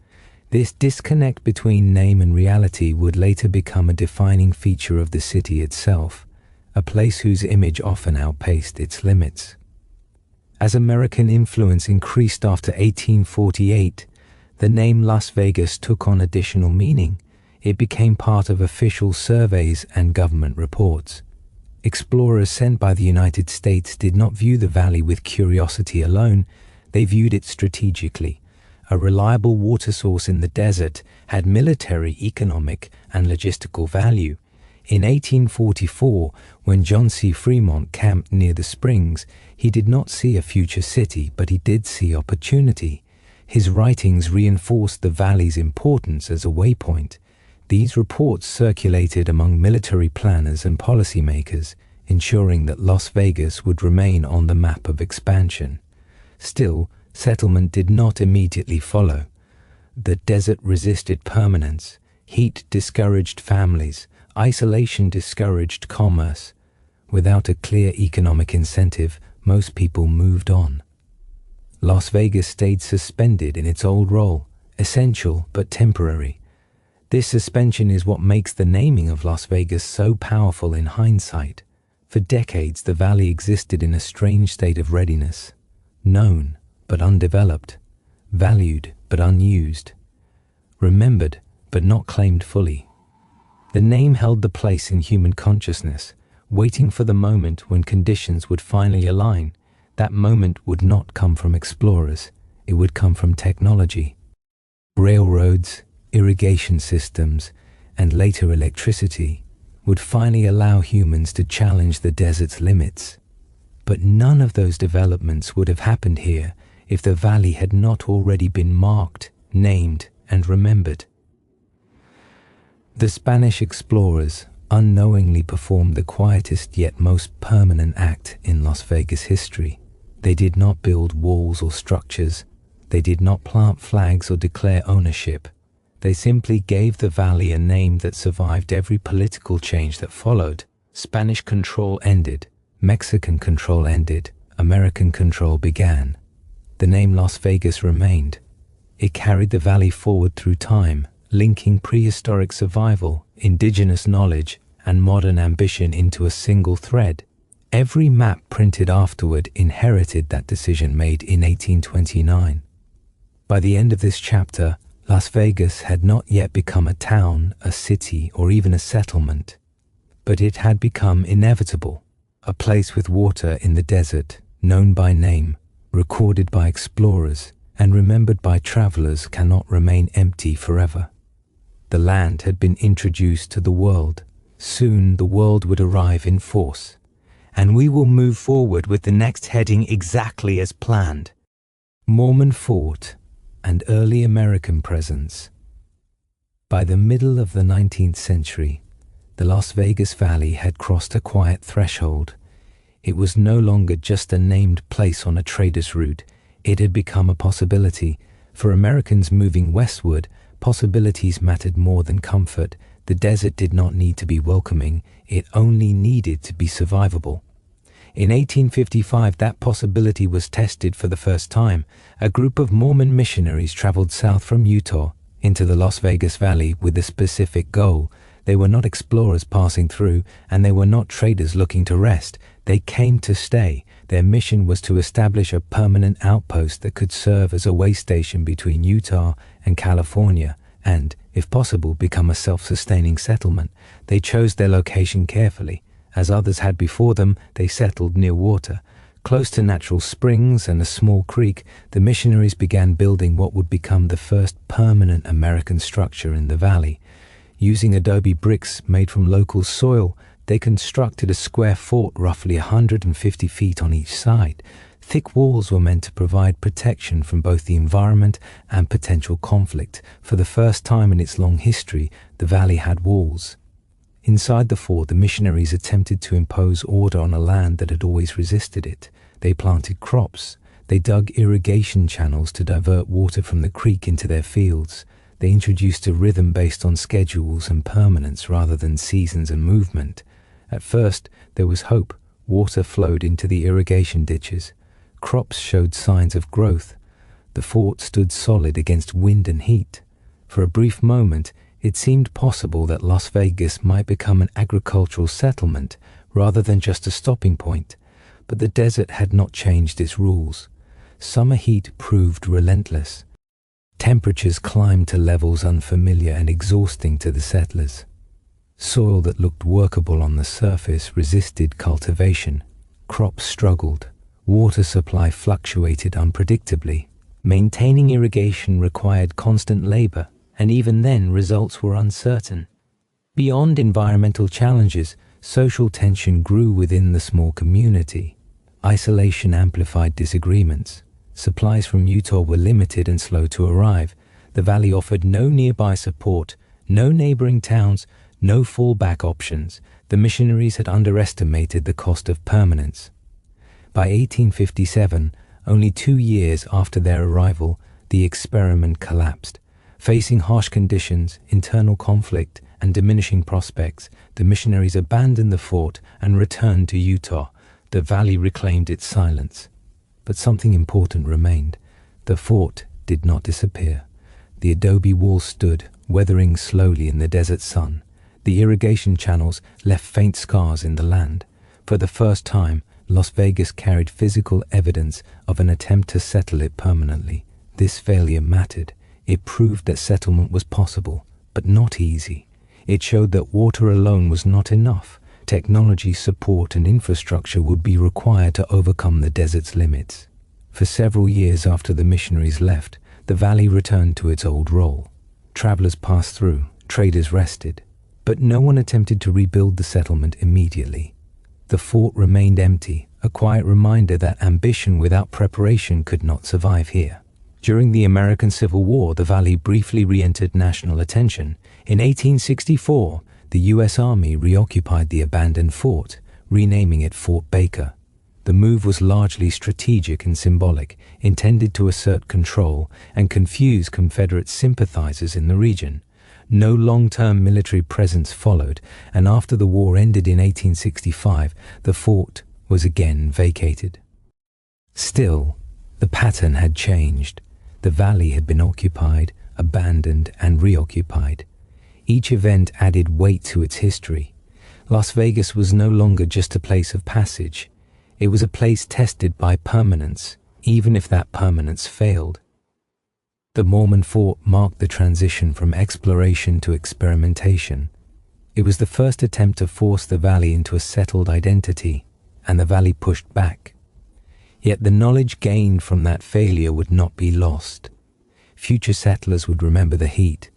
This disconnect between name and reality would later become a defining feature of the city itself, a place whose image often outpaced its limits. As American influence increased after 1848, the name Las Vegas took on additional meaning. It became part of official surveys and government reports. Explorers sent by the United States did not view the valley with curiosity alone, they viewed it strategically. A reliable water source in the desert had military, economic, and logistical value. In 1844, when John C. Fremont camped near the springs, he did not see a future city, but he did see opportunity. His writings reinforced the valley's importance as a waypoint. These reports circulated among military planners and policymakers, ensuring that Las Vegas would remain on the map of expansion. Still, settlement did not immediately follow. The desert resisted permanence. Heat discouraged families. Isolation discouraged commerce. Without a clear economic incentive, most people moved on. Las Vegas stayed suspended in its old role, essential but temporary. This suspension is what makes the naming of Las Vegas so powerful in hindsight. For decades, the valley existed in a strange state of readiness, known but undeveloped, valued but unused, remembered but not claimed fully. The name held the place in human consciousness, waiting for the moment when conditions would finally align. That moment would not come from explorers, it would come from technology. Railroads, irrigation systems, and later electricity would finally allow humans to challenge the desert's limits. But none of those developments would have happened here if the valley had not already been marked, named, and remembered. The Spanish explorers unknowingly performed the quietest yet most permanent act in Las Vegas history. They did not build walls or structures. They did not plant flags or declare ownership. They simply gave the valley a name that survived every political change that followed. Spanish control ended. Mexican control ended. American control began. The name Las Vegas remained. It carried the valley forward through time, linking prehistoric survival, indigenous knowledge, and modern ambition into a single thread. Every map printed afterward inherited that decision made in 1829. By the end of this chapter, Las Vegas had not yet become a town, a city, or even a settlement, but it had become inevitable, a place with water in the desert, known by name, recorded by explorers, and remembered by travelers cannot remain empty forever. The land had been introduced to the world. Soon the world would arrive in force, and we will move forward with the next heading exactly as planned. Mormon Fort and Early American Presence. By the middle of the 19th century, the Las Vegas Valley had crossed a quiet threshold. It was no longer just a named place on a trader's route. It had become a possibility. For Americans moving westward, possibilities mattered more than comfort. The desert did not need to be welcoming, it only needed to be survivable. In 1855, that possibility was tested for the first time. A group of Mormon missionaries traveled south from Utah into the Las Vegas Valley with a specific goal. They were not explorers passing through, and they were not traders looking to rest. They came to stay. Their mission was to establish a permanent outpost that could serve as a way station between Utah and California and, if possible, become a self-sustaining settlement. They chose their location carefully. As others had before them, they settled near water. Close to natural springs and a small creek, the missionaries began building what would become the first permanent American structure in the valley. Using adobe bricks made from local soil, they constructed a square fort roughly 150 feet on each side. Thick walls were meant to provide protection from both the environment and potential conflict. For the first time in its long history, the valley had walls. Inside the fort, the missionaries attempted to impose order on a land that had always resisted it. They planted crops. They dug irrigation channels to divert water from the creek into their fields. They introduced a rhythm based on schedules and permanence rather than seasons and movement. At first, there was hope. Water flowed into the irrigation ditches. Crops showed signs of growth. The fort stood solid against wind and heat. For a brief moment, it seemed possible that Las Vegas might become an agricultural settlement rather than just a stopping point. But the desert had not changed its rules. Summer heat proved relentless. Temperatures climbed to levels unfamiliar and exhausting to the settlers. Soil that looked workable on the surface resisted cultivation. Crops struggled. Water supply fluctuated unpredictably. Maintaining irrigation required constant labor, and even then results were uncertain. Beyond environmental challenges, social tension grew within the small community. Isolation amplified disagreements. Supplies from Utah were limited and slow to arrive. The valley offered no nearby support, no neighboring towns, no fallback options. The missionaries had underestimated the cost of permanence. By 1857, only 2 years after their arrival, the experiment collapsed. Facing harsh conditions, internal conflict, and diminishing prospects, the missionaries abandoned the fort and returned to Utah. The valley reclaimed its silence. But something important remained. The fort did not disappear. The adobe wall stood, weathering slowly in the desert sun. The irrigation channels left faint scars in the land. For the first time, Las Vegas carried physical evidence of an attempt to settle it permanently. This failure mattered. It proved that settlement was possible, but not easy. It showed that water alone was not enough. Technology, support, and infrastructure would be required to overcome the desert's limits. For several years after the missionaries left, the valley returned to its old role. Travelers passed through, traders rested, but no one attempted to rebuild the settlement immediately. The fort remained empty, a quiet reminder that ambition without preparation could not survive here. During the American Civil War, the valley briefly re-entered national attention. In 1864, the U.S. Army reoccupied the abandoned fort, renaming it Fort Baker. The move was largely strategic and symbolic, intended to assert control and confuse Confederate sympathizers in the region. No long-term military presence followed, and after the war ended in 1865, the fort was again vacated. Still, the pattern had changed. The valley had been occupied, abandoned, and reoccupied. Each event added weight to its history. Las Vegas was no longer just a place of passage. It was a place tested by permanence, even if that permanence failed. The Mormon fort marked the transition from exploration to experimentation. It was the first attempt to force the valley into a settled identity, and the valley pushed back. Yet the knowledge gained from that failure would not be lost. Future settlers would remember the heat.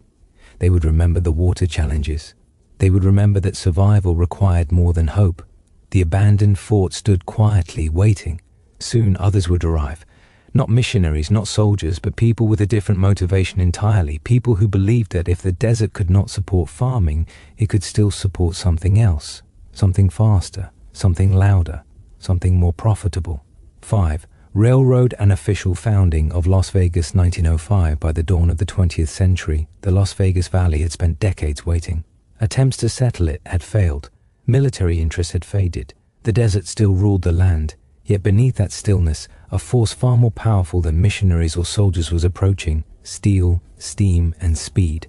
They would remember the water challenges. They would remember that survival required more than hope. The abandoned fort stood quietly, waiting. Soon others would arrive. Not missionaries, not soldiers, but people with a different motivation entirely. People who believed that if the desert could not support farming, it could still support something else. Something faster, something louder, something more profitable. 5. Railroad and official founding of Las Vegas 1905. By the dawn of the 20th century, the Las Vegas Valley had spent decades waiting. Attempts to settle it had failed. Military interest had faded. The desert still ruled the land. Yet beneath that stillness, a force far more powerful than missionaries or soldiers was approaching: steel, steam, and speed.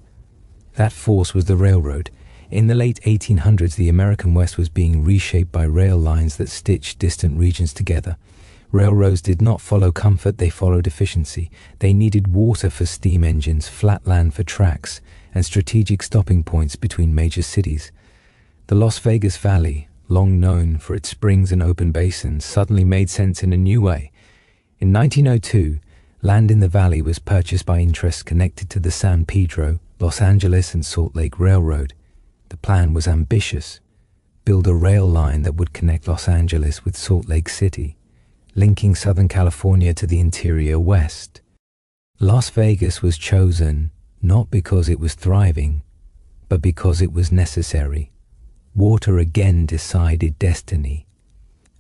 That force was the railroad. In the late 1800s, the American West was being reshaped by rail lines that stitched distant regions together. Railroads did not follow comfort, they followed efficiency. They needed water for steam engines, flat land for tracks, and strategic stopping points between major cities. The Las Vegas Valley, long known for its springs and open basins, suddenly made sense in a new way. In 1902, land in the valley was purchased by interests connected to the San Pedro, Los Angeles, and Salt Lake Railroad. The plan was ambitious: build a rail line that would connect Los Angeles with Salt Lake City, linking Southern California to the interior West. Las Vegas was chosen not because it was thriving, but because it was necessary. Water again decided destiny.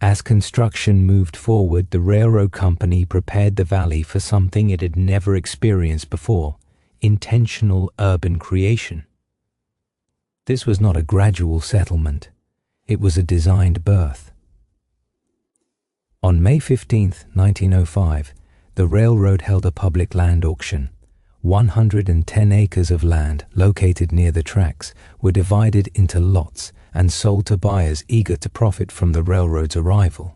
As construction moved forward, the railroad company prepared the valley for something it had never experienced before: intentional urban creation. This was not a gradual settlement. It was a designed birth. On May 15, 1905, the railroad held a public land auction. 110 acres of land located near the tracks were divided into lots and sold to buyers eager to profit from the railroad's arrival.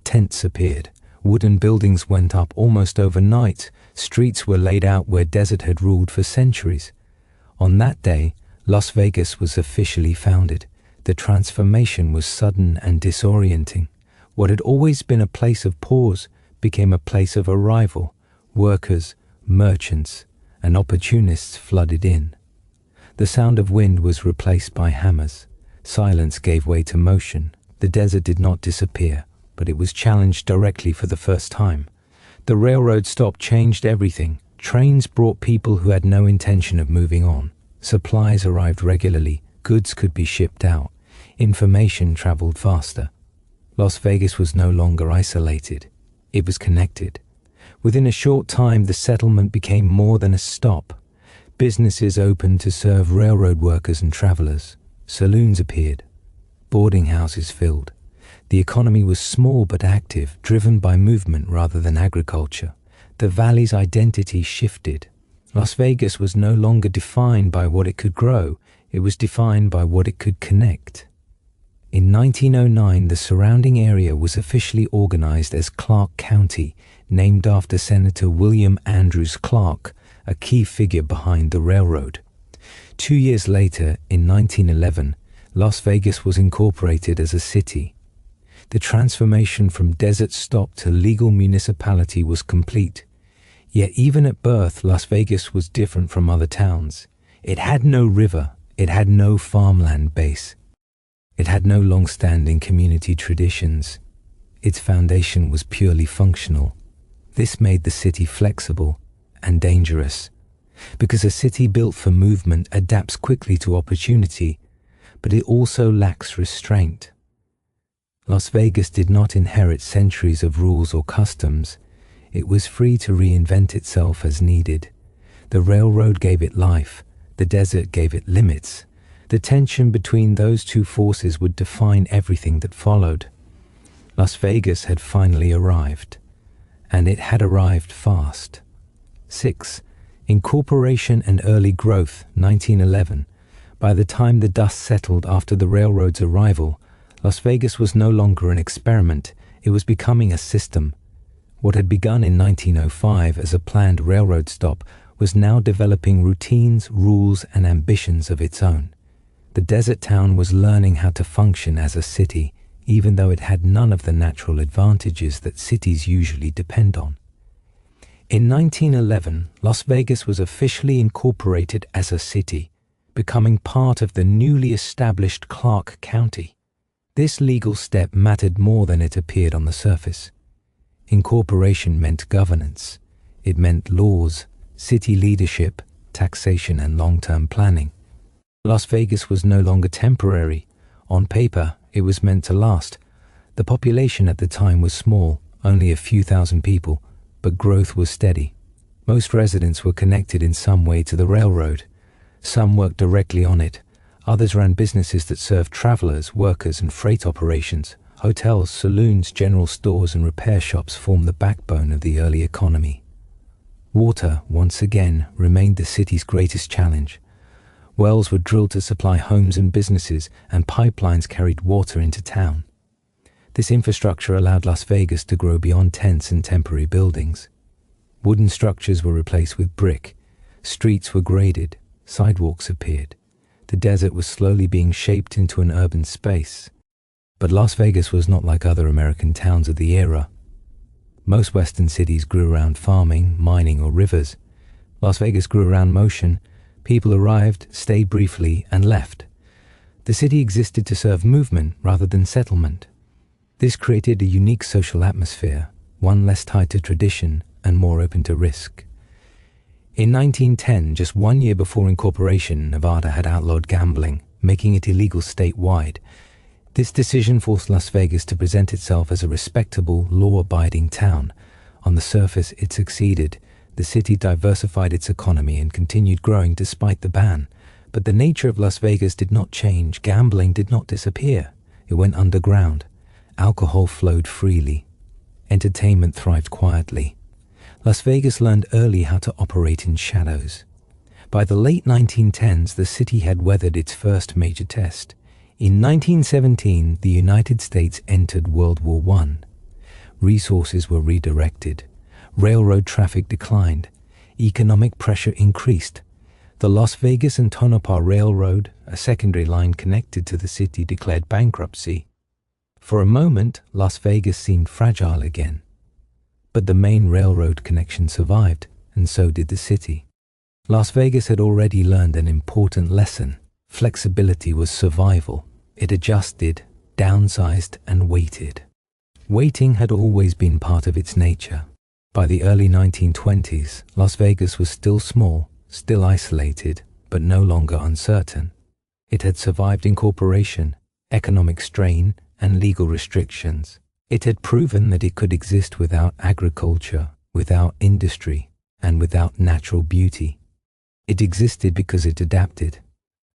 Tents appeared. Wooden buildings went up almost overnight. Streets were laid out where desert had ruled for centuries. On that day, Las Vegas was officially founded. The transformation was sudden and disorienting. What had always been a place of pause became a place of arrival. Workers, merchants, and opportunists flooded in. The sound of wind was replaced by hammers. Silence gave way to motion. The desert did not disappear, but it was challenged directly for the first time. The railroad stop changed everything. Trains brought people who had no intention of moving on. Supplies arrived regularly. Goods could be shipped out. Information traveled faster. Las Vegas was no longer isolated. It was connected. Within a short time, the settlement became more than a stop. Businesses opened to serve railroad workers and travelers. Saloons appeared. Boarding houses filled. The economy was small but active, driven by movement rather than agriculture. The valley's identity shifted. Las Vegas was no longer defined by what it could grow. It was defined by what it could connect. In 1909, the surrounding area was officially organized as Clark County, named after Senator William Andrews Clark, a key figure behind the railroad. 2 years later, in 1911, Las Vegas was incorporated as a city. The transformation from desert stop to legal municipality was complete. Yet even at birth, Las Vegas was different from other towns. It had no river, it had no farmland base. It had no long-standing community traditions. Its foundation was purely functional. This made the city flexible and dangerous, because a city built for movement adapts quickly to opportunity, but it also lacks restraint. Las Vegas did not inherit centuries of rules or customs. It was free to reinvent itself as needed. The railroad gave it life, the desert gave it limits. The tension between those two forces would define everything that followed. Las Vegas had finally arrived, and it had arrived fast. 6. Incorporation and early growth, 1911. By the time the dust settled after the railroad's arrival, Las Vegas was no longer an experiment, it was becoming a system. What had begun in 1905 as a planned railroad stop was now developing routines, rules, and ambitions of its own. The desert town was learning how to function as a city, even though it had none of the natural advantages that cities usually depend on. In 1911, Las Vegas was officially incorporated as a city, becoming part of the newly established Clark County. This legal step mattered more than it appeared on the surface. Incorporation meant governance. It meant laws, city leadership, taxation, and long-term planning. Las Vegas was no longer temporary. On paper, it was meant to last. The population at the time was small, only a few thousand people, but growth was steady. Most residents were connected in some way to the railroad. Some worked directly on it. Others ran businesses that served travelers, workers, and freight operations. Hotels, saloons, general stores, and repair shops formed the backbone of the early economy. Water, once again, remained the city's greatest challenge. Wells were drilled to supply homes and businesses, and pipelines carried water into town. This infrastructure allowed Las Vegas to grow beyond tents and temporary buildings. Wooden structures were replaced with brick. Streets were graded. Sidewalks appeared. The desert was slowly being shaped into an urban space. But Las Vegas was not like other American towns of the era. Most Western cities grew around farming, mining, or rivers. Las Vegas grew around motion. People arrived, stayed briefly, and left. The city existed to serve movement rather than settlement. This created a unique social atmosphere, one less tied to tradition and more open to risk. In 1910, just 1 year before incorporation, Nevada had outlawed gambling, making it illegal statewide. This decision forced Las Vegas to present itself as a respectable, law-abiding town. On the surface, it succeeded. The city diversified its economy and continued growing despite the ban. But the nature of Las Vegas did not change. Gambling did not disappear. It went underground. Alcohol flowed freely. Entertainment thrived quietly. Las Vegas learned early how to operate in shadows. By the late 1910s, the city had weathered its first major test. In 1917, the United States entered World War I. Resources were redirected. Railroad traffic declined. Economic pressure increased. The Las Vegas and Tonopah Railroad, a secondary line connected to the city, declared bankruptcy. For a moment, Las Vegas seemed fragile again. But the main railroad connection survived, and so did the city. Las Vegas had already learned an important lesson. Flexibility was survival. It adjusted, downsized, and waited. Waiting had always been part of its nature. By the early 1920s, Las Vegas was still small, still isolated, but no longer uncertain. It had survived incorporation, economic strain, and legal restrictions. It had proven that it could exist without agriculture, without industry, and without natural beauty. It existed because it adapted.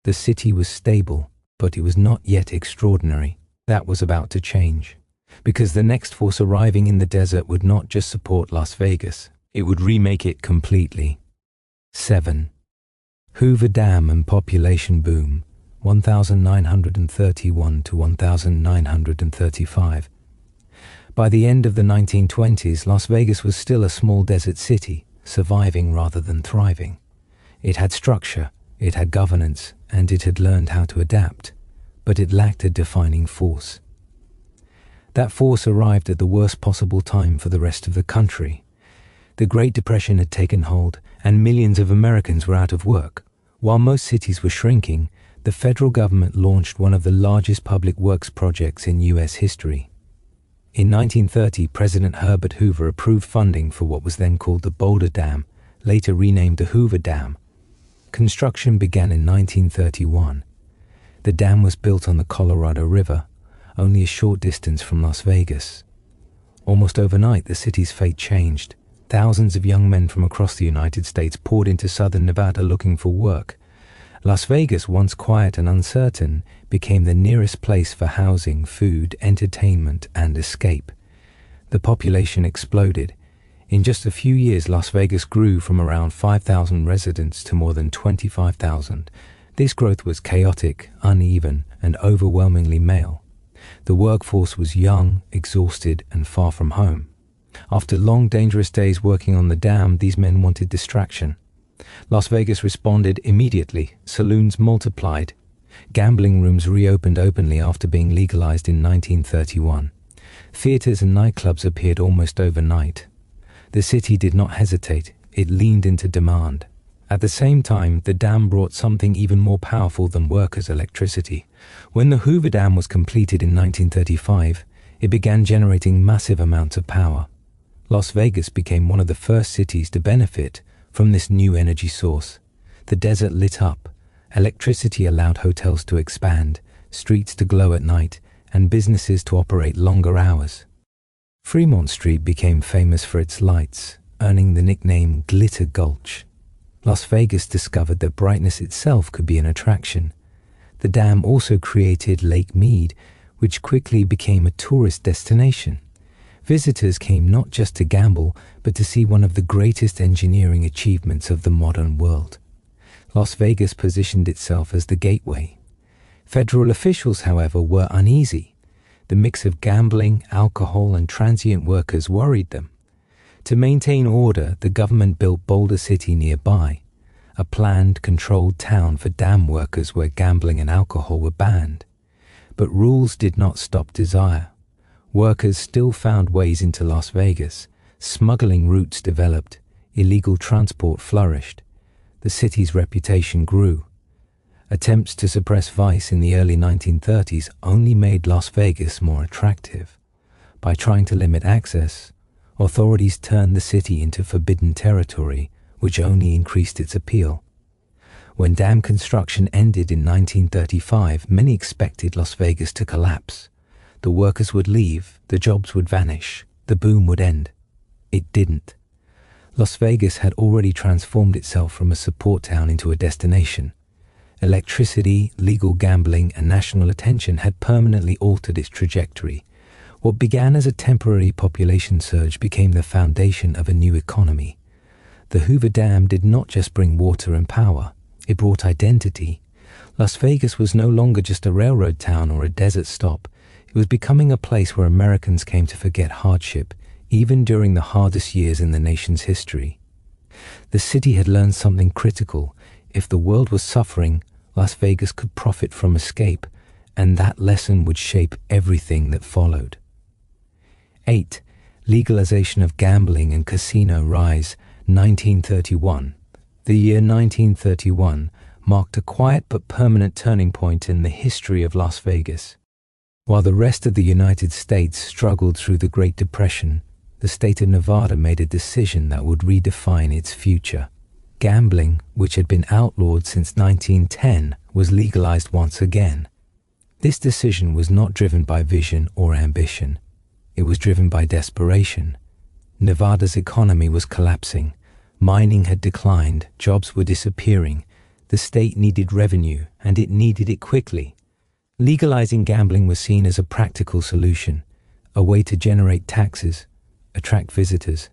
The city was stable, but it was not yet extraordinary. That was about to change. Because the next force arriving in the desert would not just support Las Vegas, it would remake it completely. 7. Hoover Dam and population boom, 1931 to 1935. By the end of the 1920s, Las Vegas was still a small desert city, surviving rather than thriving. It had structure, it had governance, and it had learned how to adapt, but it lacked a defining force. That force arrived at the worst possible time for the rest of the country. The Great Depression had taken hold, and millions of Americans were out of work. While most cities were shrinking, the federal government launched one of the largest public works projects in U.S. history. In 1930, President Herbert Hoover approved funding for what was then called the Boulder Dam, later renamed the Hoover Dam. Construction began in 1931. The dam was built on the Colorado River, only a short distance from Las Vegas. Almost overnight, the city's fate changed. Thousands of young men from across the United States poured into southern Nevada looking for work. Las Vegas, once quiet and uncertain, became the nearest place for housing, food, entertainment, and escape. The population exploded. In just a few years, Las Vegas grew from around 5,000 residents to more than 25,000. This growth was chaotic, uneven, and overwhelmingly male. The workforce was young, exhausted, and far from home. After long, dangerous days working on the dam, these men wanted distraction. Las Vegas responded immediately. Saloons multiplied. Gambling rooms reopened openly after being legalized in 1931. Theaters and nightclubs appeared almost overnight. The city did not hesitate. It leaned into demand. At the same time, the dam brought something even more powerful than workers' electricity. When the Hoover Dam was completed in 1935, it began generating massive amounts of power. Las Vegas became one of the first cities to benefit from this new energy source. The desert lit up. Electricity allowed hotels to expand, streets to glow at night, and businesses to operate longer hours. Fremont Street became famous for its lights, earning the nickname Glitter Gulch. Las Vegas discovered that brightness itself could be an attraction. The dam also created Lake Mead, which quickly became a tourist destination. Visitors came not just to gamble, but to see one of the greatest engineering achievements of the modern world. Las Vegas positioned itself as the gateway. Federal officials, however, were uneasy. The mix of gambling, alcohol, and transient workers worried them. To maintain order, the government built Boulder City nearby, a planned, controlled town for dam workers where gambling and alcohol were banned. But rules did not stop desire. Workers still found ways into Las Vegas. Smuggling routes developed. Illegal transport flourished. The city's reputation grew. Attempts to suppress vice in the early 1930s only made Las Vegas more attractive. By trying to limit access, authorities turned the city into forbidden territory, which only increased its appeal. When dam construction ended in 1935, many expected Las Vegas to collapse. The workers would leave, the jobs would vanish, the boom would end. It didn't. Las Vegas had already transformed itself from a support town into a destination. Electricity, legal gambling, and national attention had permanently altered its trajectory. What began as a temporary population surge became the foundation of a new economy. The Hoover Dam did not just bring water and power, it brought identity. Las Vegas was no longer just a railroad town or a desert stop. It was becoming a place where Americans came to forget hardship, even during the hardest years in the nation's history. The city had learned something critical. If the world was suffering, Las Vegas could profit from escape, and that lesson would shape everything that followed. 8. Legalization of gambling and casino rise, 1931. The year 1931 marked a quiet but permanent turning point in the history of Las Vegas. While the rest of the United States struggled through the Great Depression, the state of Nevada made a decision that would redefine its future. Gambling, which had been outlawed since 1910, was legalized once again. This decision was not driven by vision or ambition. It was driven by desperation. Nevada's economy was collapsing. Mining had declined, jobs were disappearing. The state needed revenue, and it needed it quickly. Legalizing gambling was seen as a practical solution, a way to generate taxes, attract visitors,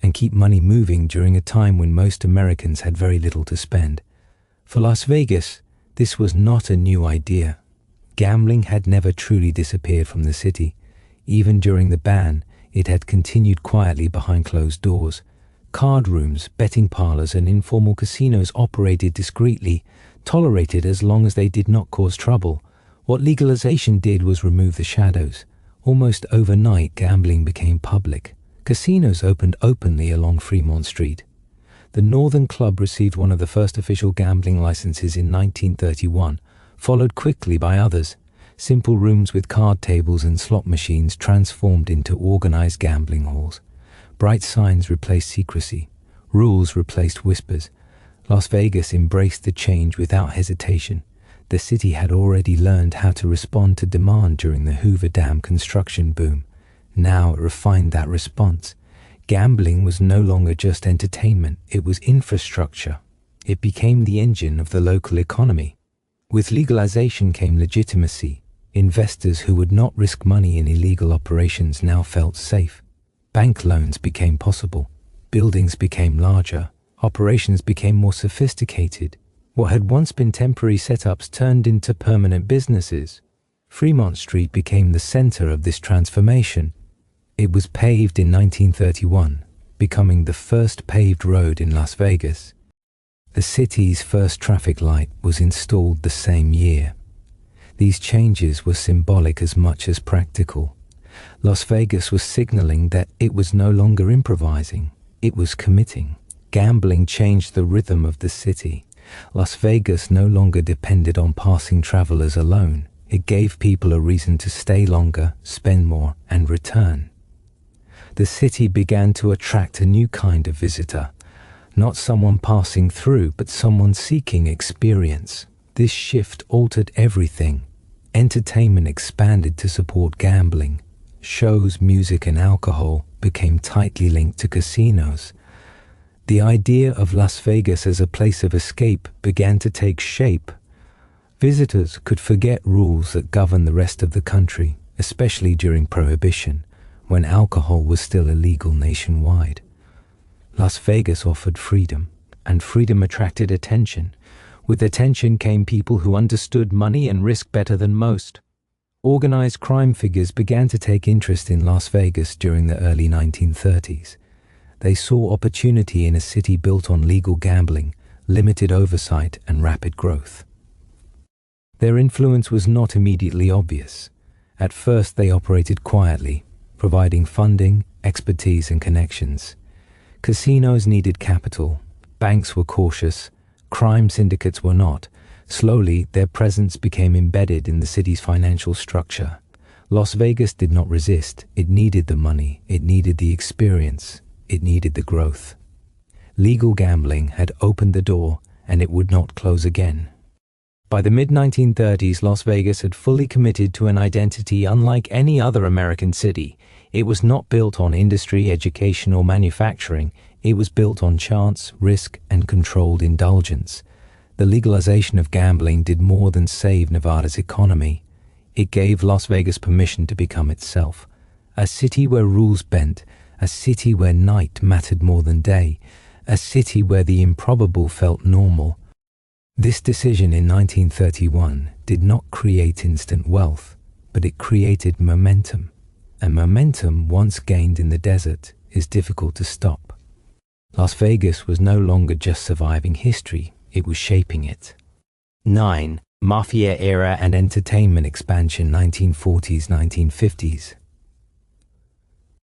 and keep money moving during a time when most Americans had very little to spend. For Las Vegas, this was not a new idea. Gambling had never truly disappeared from the city. Even during the ban, it had continued quietly behind closed doors. Card rooms, betting parlors, and informal casinos operated discreetly, tolerated as long as they did not cause trouble. What legalization did was remove the shadows. Almost overnight, gambling became public. Casinos opened openly along Fremont Street. The Northern Club received one of the first official gambling licenses in 1931, followed quickly by others. Simple rooms with card tables and slot machines transformed into organized gambling halls. Bright signs replaced secrecy. Rules replaced whispers. Las Vegas embraced the change without hesitation. The city had already learned how to respond to demand during the Hoover Dam construction boom. Now it refined that response. Gambling was no longer just entertainment, it was infrastructure. It became the engine of the local economy. With legalization came legitimacy. Investors who would not risk money in illegal operations now felt safe. Bank loans became possible. Buildings became larger. Operations became more sophisticated. What had once been temporary setups turned into permanent businesses. Fremont Street became the center of this transformation. It was paved in 1931, becoming the first paved road in Las Vegas. The city's first traffic light was installed the same year. These changes were symbolic as much as practical. Las Vegas was signaling that it was no longer improvising, it was committing. Gambling changed the rhythm of the city. Las Vegas no longer depended on passing travelers alone. It gave people a reason to stay longer, spend more, and return. The city began to attract a new kind of visitor, not someone passing through, but someone seeking experience. This shift altered everything. Entertainment expanded to support gambling. Shows, music, and alcohol became tightly linked to casinos. The idea of Las Vegas as a place of escape began to take shape. Visitors could forget rules that governed the rest of the country, especially during Prohibition, when alcohol was still illegal nationwide. Las Vegas offered freedom, and freedom attracted attention. With attention came people who understood money and risk better than most. Organized crime figures began to take interest in Las Vegas during the early 1930s. They saw opportunity in a city built on legal gambling, limited oversight, and rapid growth. Their influence was not immediately obvious. At first, they operated quietly, providing funding, expertise, and connections. Casinos needed capital. Banks were cautious. Crime syndicates were not. Slowly, their presence became embedded in the city's financial structure. Las Vegas did not resist. It needed the money. It needed the experience. It needed the growth. Legal gambling had opened the door, and it would not close again. By the mid-1930s, Las Vegas had fully committed to an identity unlike any other American city. It was not built on industry, education, or manufacturing. It was built on chance, risk, and controlled indulgence. The legalization of gambling did more than save Nevada's economy. It gave Las Vegas permission to become itself. A city where rules bent, a city where night mattered more than day, a city where the improbable felt normal. This decision in 1931 did not create instant wealth, but it created momentum. And momentum, once gained in the desert, is difficult to stop. Las Vegas was no longer just surviving history, it was shaping it. 9. Mafia era and entertainment expansion 1940s, 1950s.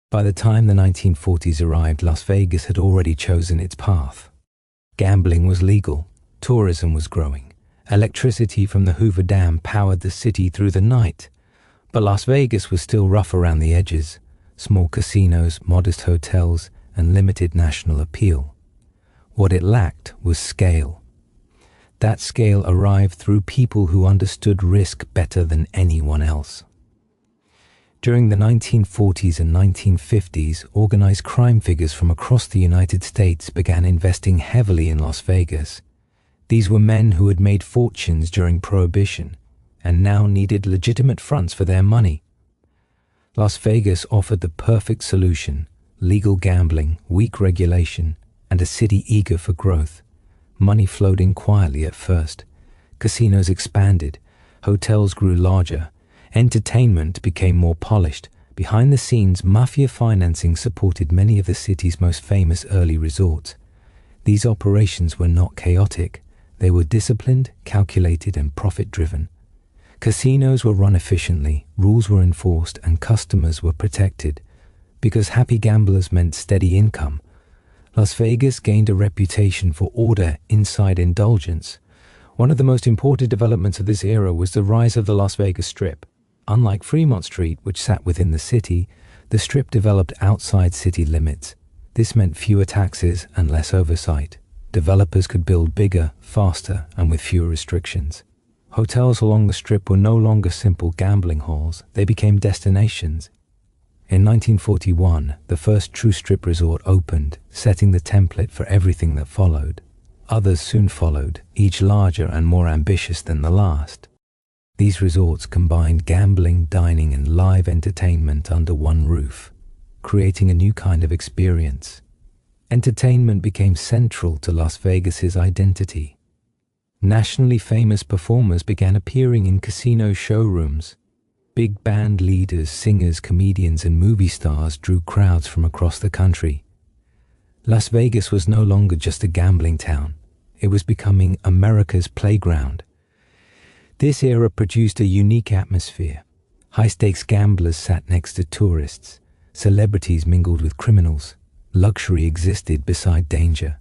By the time the 1940s arrived, Las Vegas had already chosen its path. Gambling was legal, tourism was growing. Electricity from the Hoover Dam powered the city through the night. But Las Vegas was still rough around the edges. Small casinos, modest hotels, and limited national appeal. What it lacked was scale. That scale arrived through people who understood risk better than anyone else. During the 1940s and 1950s, organized crime figures from across the United States began investing heavily in Las Vegas. These were men who had made fortunes during Prohibition and now needed legitimate fronts for their money. Las Vegas offered the perfect solution: legal gambling, weak regulation, and a city eager for growth. Money flowed in quietly at first. Casinos expanded, hotels grew larger, entertainment became more polished, Behind the scenes, mafia financing supported many of the city's most famous early resorts. These operations were not chaotic. They were disciplined, calculated, and profit-driven. Casinos were run efficiently, rules were enforced, and customers were protected. Because happy gamblers meant steady income, Las Vegas gained a reputation for order inside indulgence. One of the most important developments of this era was the rise of the Las Vegas Strip. Unlike Fremont Street, which sat within the city, the Strip developed outside city limits. This meant fewer taxes and less oversight. Developers could build bigger, faster, and with fewer restrictions. Hotels along the Strip were no longer simple gambling halls. They became destinations. In 1941, the first true Strip resort opened, setting the template for everything that followed. Others soon followed, each larger and more ambitious than the last. These resorts combined gambling, dining, and live entertainment under one roof, creating a new kind of experience. Entertainment became central to Las Vegas's identity. Nationally famous performers began appearing in casino showrooms. Big band leaders, singers, comedians, and movie stars drew crowds from across the country. Las Vegas was no longer just a gambling town. It was becoming America's playground. This era produced a unique atmosphere. High-stakes gamblers sat next to tourists. Celebrities mingled with criminals. Luxury existed beside danger.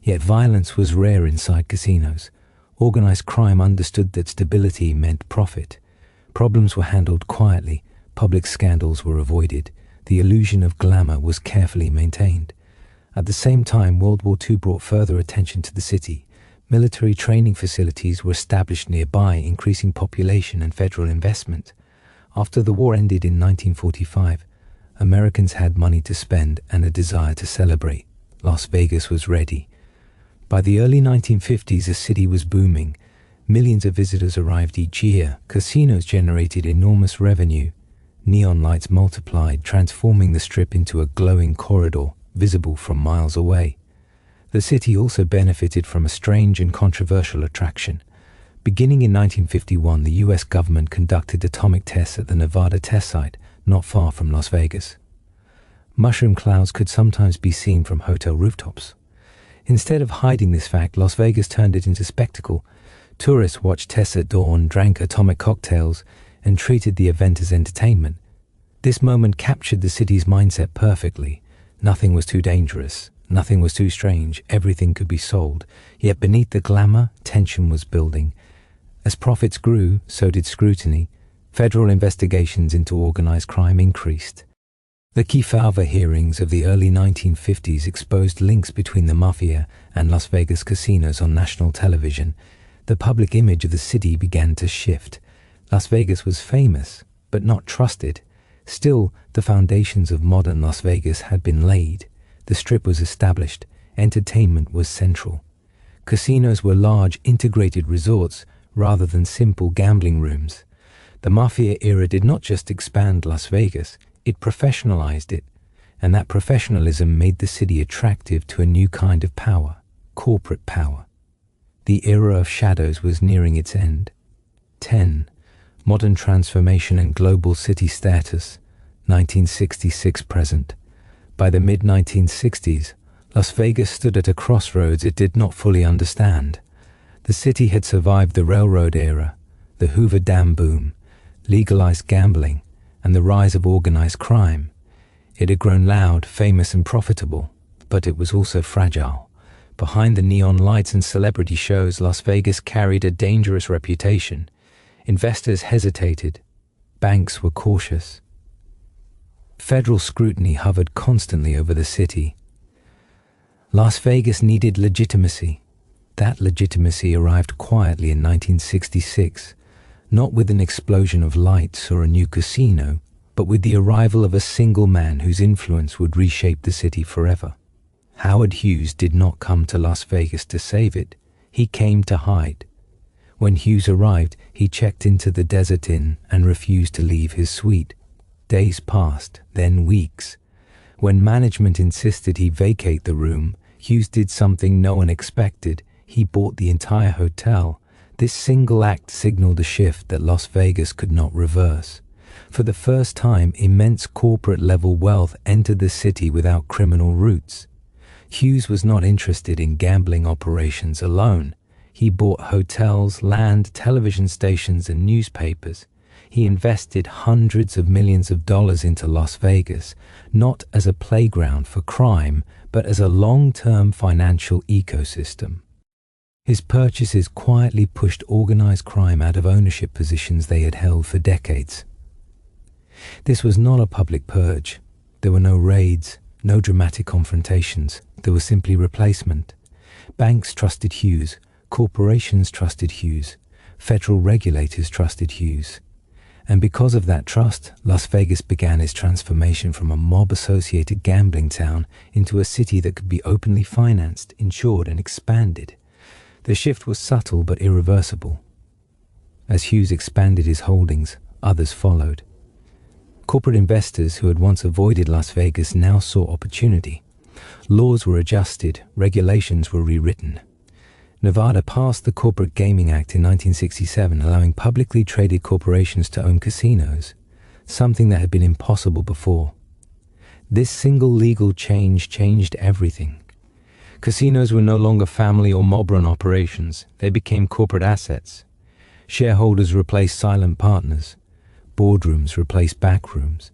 Yet violence was rare inside casinos. Organized crime understood that stability meant profit. Problems were handled quietly. Public scandals were avoided. The illusion of glamour was carefully maintained. At the same time, World War II brought further attention to the city. Military training facilities were established nearby, increasing population and federal investment. After the war ended in 1945, Americans had money to spend and a desire to celebrate. Las Vegas was ready. By the early 1950s, the city was booming. Millions of visitors arrived each year. Casinos generated enormous revenue. Neon lights multiplied, transforming the Strip into a glowing corridor, visible from miles away. The city also benefited from a strange and controversial attraction. Beginning in 1951, the U.S. government conducted atomic tests at the Nevada test site, not far from Las Vegas. Mushroom clouds could sometimes be seen from hotel rooftops. Instead of hiding this fact, Las Vegas turned it into spectacle. Tourists watched tests at dawn, drank atomic cocktails, and treated the event as entertainment. This moment captured the city's mindset perfectly. Nothing was too dangerous. Nothing was too strange. Everything could be sold. Yet beneath the glamour, tension was building. As profits grew, so did scrutiny. Federal investigations into organized crime increased. The Kefauver hearings of the early 1950s exposed links between the mafia and Las Vegas casinos on national television. The public image of the city began to shift. Las Vegas was famous, but not trusted. Still, the foundations of modern Las Vegas had been laid. The Strip was established. Entertainment was central. Casinos were large, integrated resorts rather than simple gambling rooms. The Mafia era did not just expand Las Vegas, it professionalized it, and that professionalism made the city attractive to a new kind of power, corporate power. The era of shadows was nearing its end. 10. Modern transformation and global city status, 1966 present. By the mid-1960s, Las Vegas stood at a crossroads it did not fully understand. The city had survived the railroad era, the Hoover Dam boom, legalized gambling, and the rise of organized crime. It had grown loud, famous, and profitable, but it was also fragile. Behind the neon lights and celebrity shows, Las Vegas carried a dangerous reputation. Investors hesitated. Banks were cautious. Federal scrutiny hovered constantly over the city. Las Vegas needed legitimacy. That legitimacy arrived quietly in 1966, not with an explosion of lights or a new casino, but with the arrival of a single man whose influence would reshape the city forever. Howard Hughes did not come to Las Vegas to save it. He came to hide. When Hughes arrived, he checked into the Desert Inn and refused to leave his suite. Days passed, then weeks. When management insisted he vacate the room, Hughes did something no one expected. He bought the entire hotel. This single act signaled a shift that Las Vegas could not reverse. For the first time, immense corporate-level wealth entered the city without criminal roots. Hughes was not interested in gambling operations alone. He bought hotels, land, television stations, and newspapers. He invested hundreds of millions of dollars into Las Vegas, not as a playground for crime, but as a long-term financial ecosystem. His purchases quietly pushed organized crime out of ownership positions they had held for decades. This was not a public purge. There were no raids, no dramatic confrontations. There was simply replacement. Banks trusted Hughes, corporations trusted Hughes, federal regulators trusted Hughes. And because of that trust, Las Vegas began its transformation from a mob-associated gambling town into a city that could be openly financed, insured, and expanded. The shift was subtle but irreversible. As Hughes expanded his holdings, others followed. Corporate investors who had once avoided Las Vegas now saw opportunity. Laws were adjusted, regulations were rewritten. Nevada passed the Corporate Gaming Act in 1967, allowing publicly traded corporations to own casinos, something that had been impossible before. This single legal change changed everything. Casinos were no longer family or mob-run operations. They became corporate assets. Shareholders replaced silent partners. Boardrooms replaced backrooms.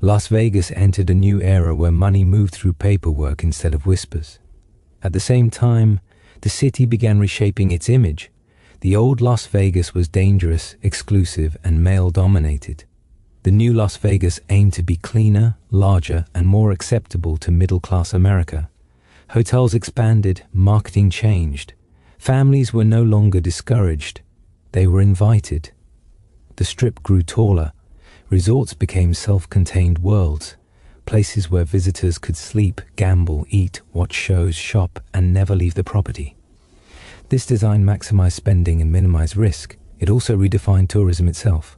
Las Vegas entered a new era where money moved through paperwork instead of whispers. At the same time, the city began reshaping its image. The old Las Vegas was dangerous, exclusive, and male-dominated. The new Las Vegas aimed to be cleaner, larger, and more acceptable to middle-class America. Hotels expanded, marketing changed. Families were no longer discouraged. They were invited. The Strip grew taller. Resorts became self-contained worlds, places where visitors could sleep, gamble, eat, watch shows, shop, and never leave the property. This design maximized spending and minimized risk. It also redefined tourism itself.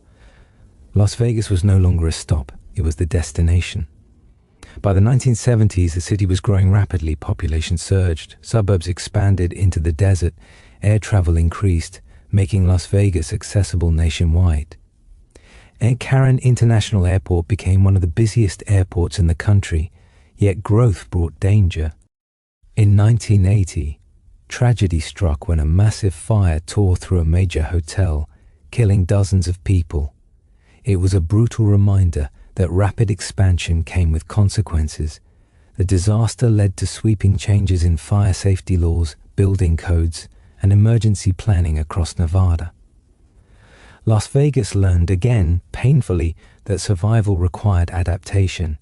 Las Vegas was no longer a stop, it was the destination. By the 1970s, the city was growing rapidly. Population surged, suburbs expanded into the desert, air travel increased, making Las Vegas accessible nationwide. Karen International Airport became one of the busiest airports in the country, yet growth brought danger. In 1980, tragedy struck when a massive fire tore through a major hotel, killing dozens of people. It was a brutal reminder that rapid expansion came with consequences. The disaster led to sweeping changes in fire safety laws, building codes, and emergency planning across Nevada. Las Vegas learned again, painfully, that survival required adaptation.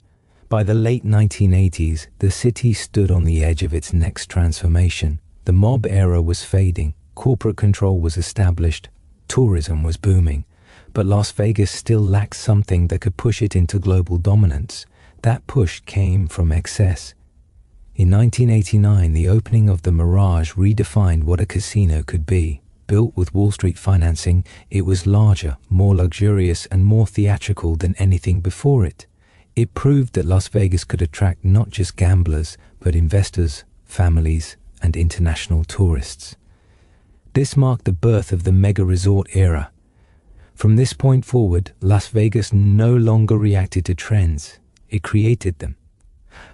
By the late 1980s, the city stood on the edge of its next transformation. The mob era was fading, corporate control was established, tourism was booming, but Las Vegas still lacked something that could push it into global dominance. That push came from excess. In 1989, the opening of the Mirage redefined what a casino could be. Built with Wall Street financing, it was larger, more luxurious, and more theatrical than anything before it. It proved that Las Vegas could attract not just gamblers, but investors, families, and international tourists. This marked the birth of the mega resort era. From this point forward, Las Vegas no longer reacted to trends. It created them.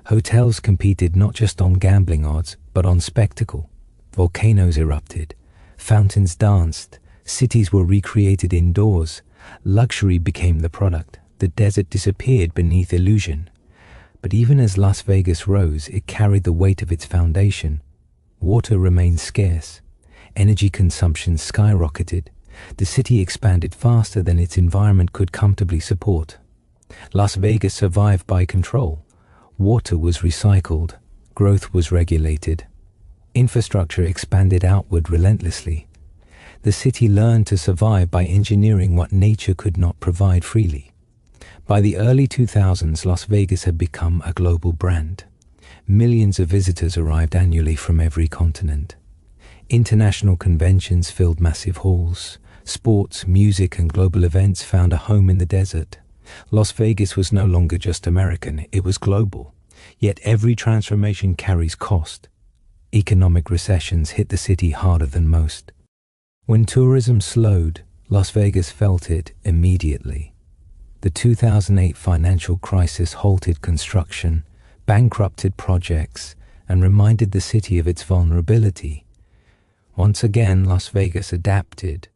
Hotels competed not just on gambling odds, but on spectacle. Volcanoes erupted. Fountains danced, cities were recreated indoors, luxury became the product, the desert disappeared beneath illusion. But even as Las Vegas rose, it carried the weight of its foundation. Water remained scarce, energy consumption skyrocketed, the city expanded faster than its environment could comfortably support. Las Vegas survived by control. Water was recycled, growth was regulated. Infrastructure expanded outward relentlessly. The city learned to survive by engineering what nature could not provide freely. By the early 2000s, Las Vegas had become a global brand. Millions of visitors arrived annually from every continent. International conventions filled massive halls. Sports, music, and global events found a home in the desert. Las Vegas was no longer just American, it was global. Yet every transformation carries cost. Economic recessions hit the city harder than most. When tourism slowed, Las Vegas felt it immediately. The 2008 financial crisis halted construction, bankrupted projects, and reminded the city of its vulnerability. Once again, Las Vegas adapted.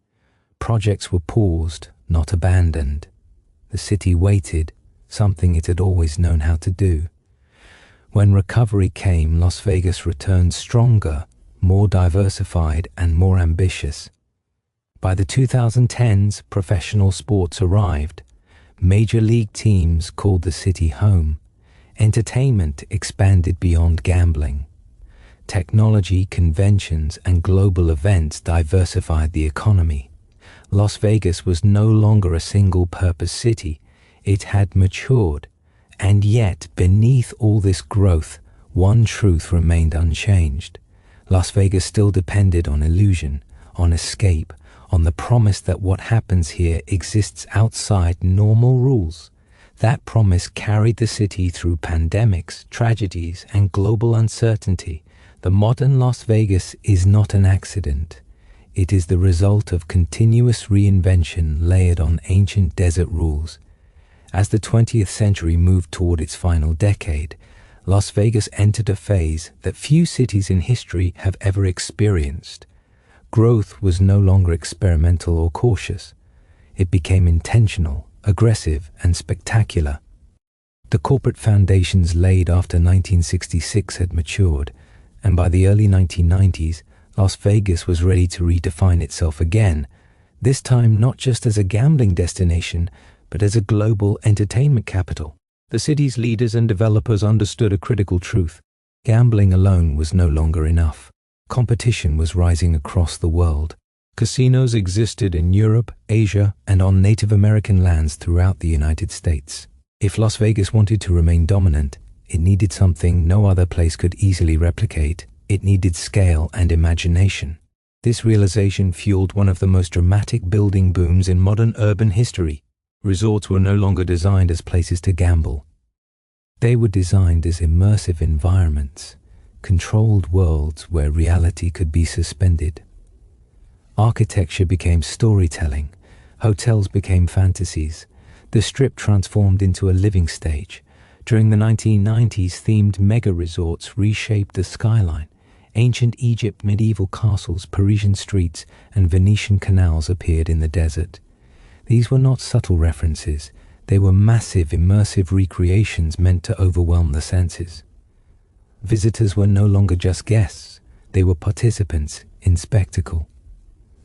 Projects were paused, not abandoned. The city waited, something it had always known how to do. When recovery came, Las Vegas returned stronger, more diversified, and more ambitious. By the 2010s, professional sports arrived. Major league teams called the city home. Entertainment expanded beyond gambling. Technology, conventions, and global events diversified the economy. Las Vegas was no longer a single-purpose city. It had matured. And yet, beneath all this growth, one truth remained unchanged. Las Vegas still depended on illusion, on escape, on the promise that what happens here exists outside normal rules. That promise carried the city through pandemics, tragedies, and global uncertainty. The modern Las Vegas is not an accident. It is the result of continuous reinvention layered on ancient desert rules. As the 20th century moved toward its final decade, Las Vegas entered a phase that few cities in history have ever experienced. Growth was no longer experimental or cautious. It became intentional, aggressive, and spectacular. The corporate foundations laid after 1966 had matured, and by the early 1990s, Las Vegas was ready to redefine itself again, this time not just as a gambling destination, but as a global entertainment capital. The city's leaders and developers understood a critical truth. Gambling alone was no longer enough. Competition was rising across the world. Casinos existed in Europe, Asia, and on Native American lands throughout the United States. If Las Vegas wanted to remain dominant, it needed something no other place could easily replicate. It needed scale and imagination. This realization fueled one of the most dramatic building booms in modern urban history. Resorts were no longer designed as places to gamble. They were designed as immersive environments, controlled worlds where reality could be suspended. Architecture became storytelling. Hotels became fantasies. The Strip transformed into a living stage. During the 1990s, themed mega-resorts reshaped the skyline. Ancient Egypt, medieval castles, Parisian streets, and Venetian canals appeared in the desert. These were not subtle references. They were massive, immersive recreations meant to overwhelm the senses. Visitors were no longer just guests. They were participants in spectacle.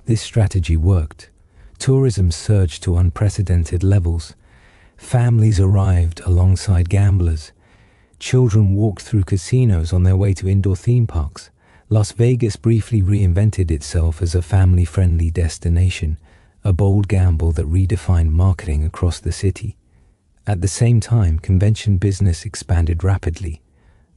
This strategy worked. Tourism surged to unprecedented levels. Families arrived alongside gamblers. Children walked through casinos on their way to indoor theme parks. Las Vegas briefly reinvented itself as a family-friendly destination, a bold gamble that redefined marketing across the city. At the same time, convention business expanded rapidly.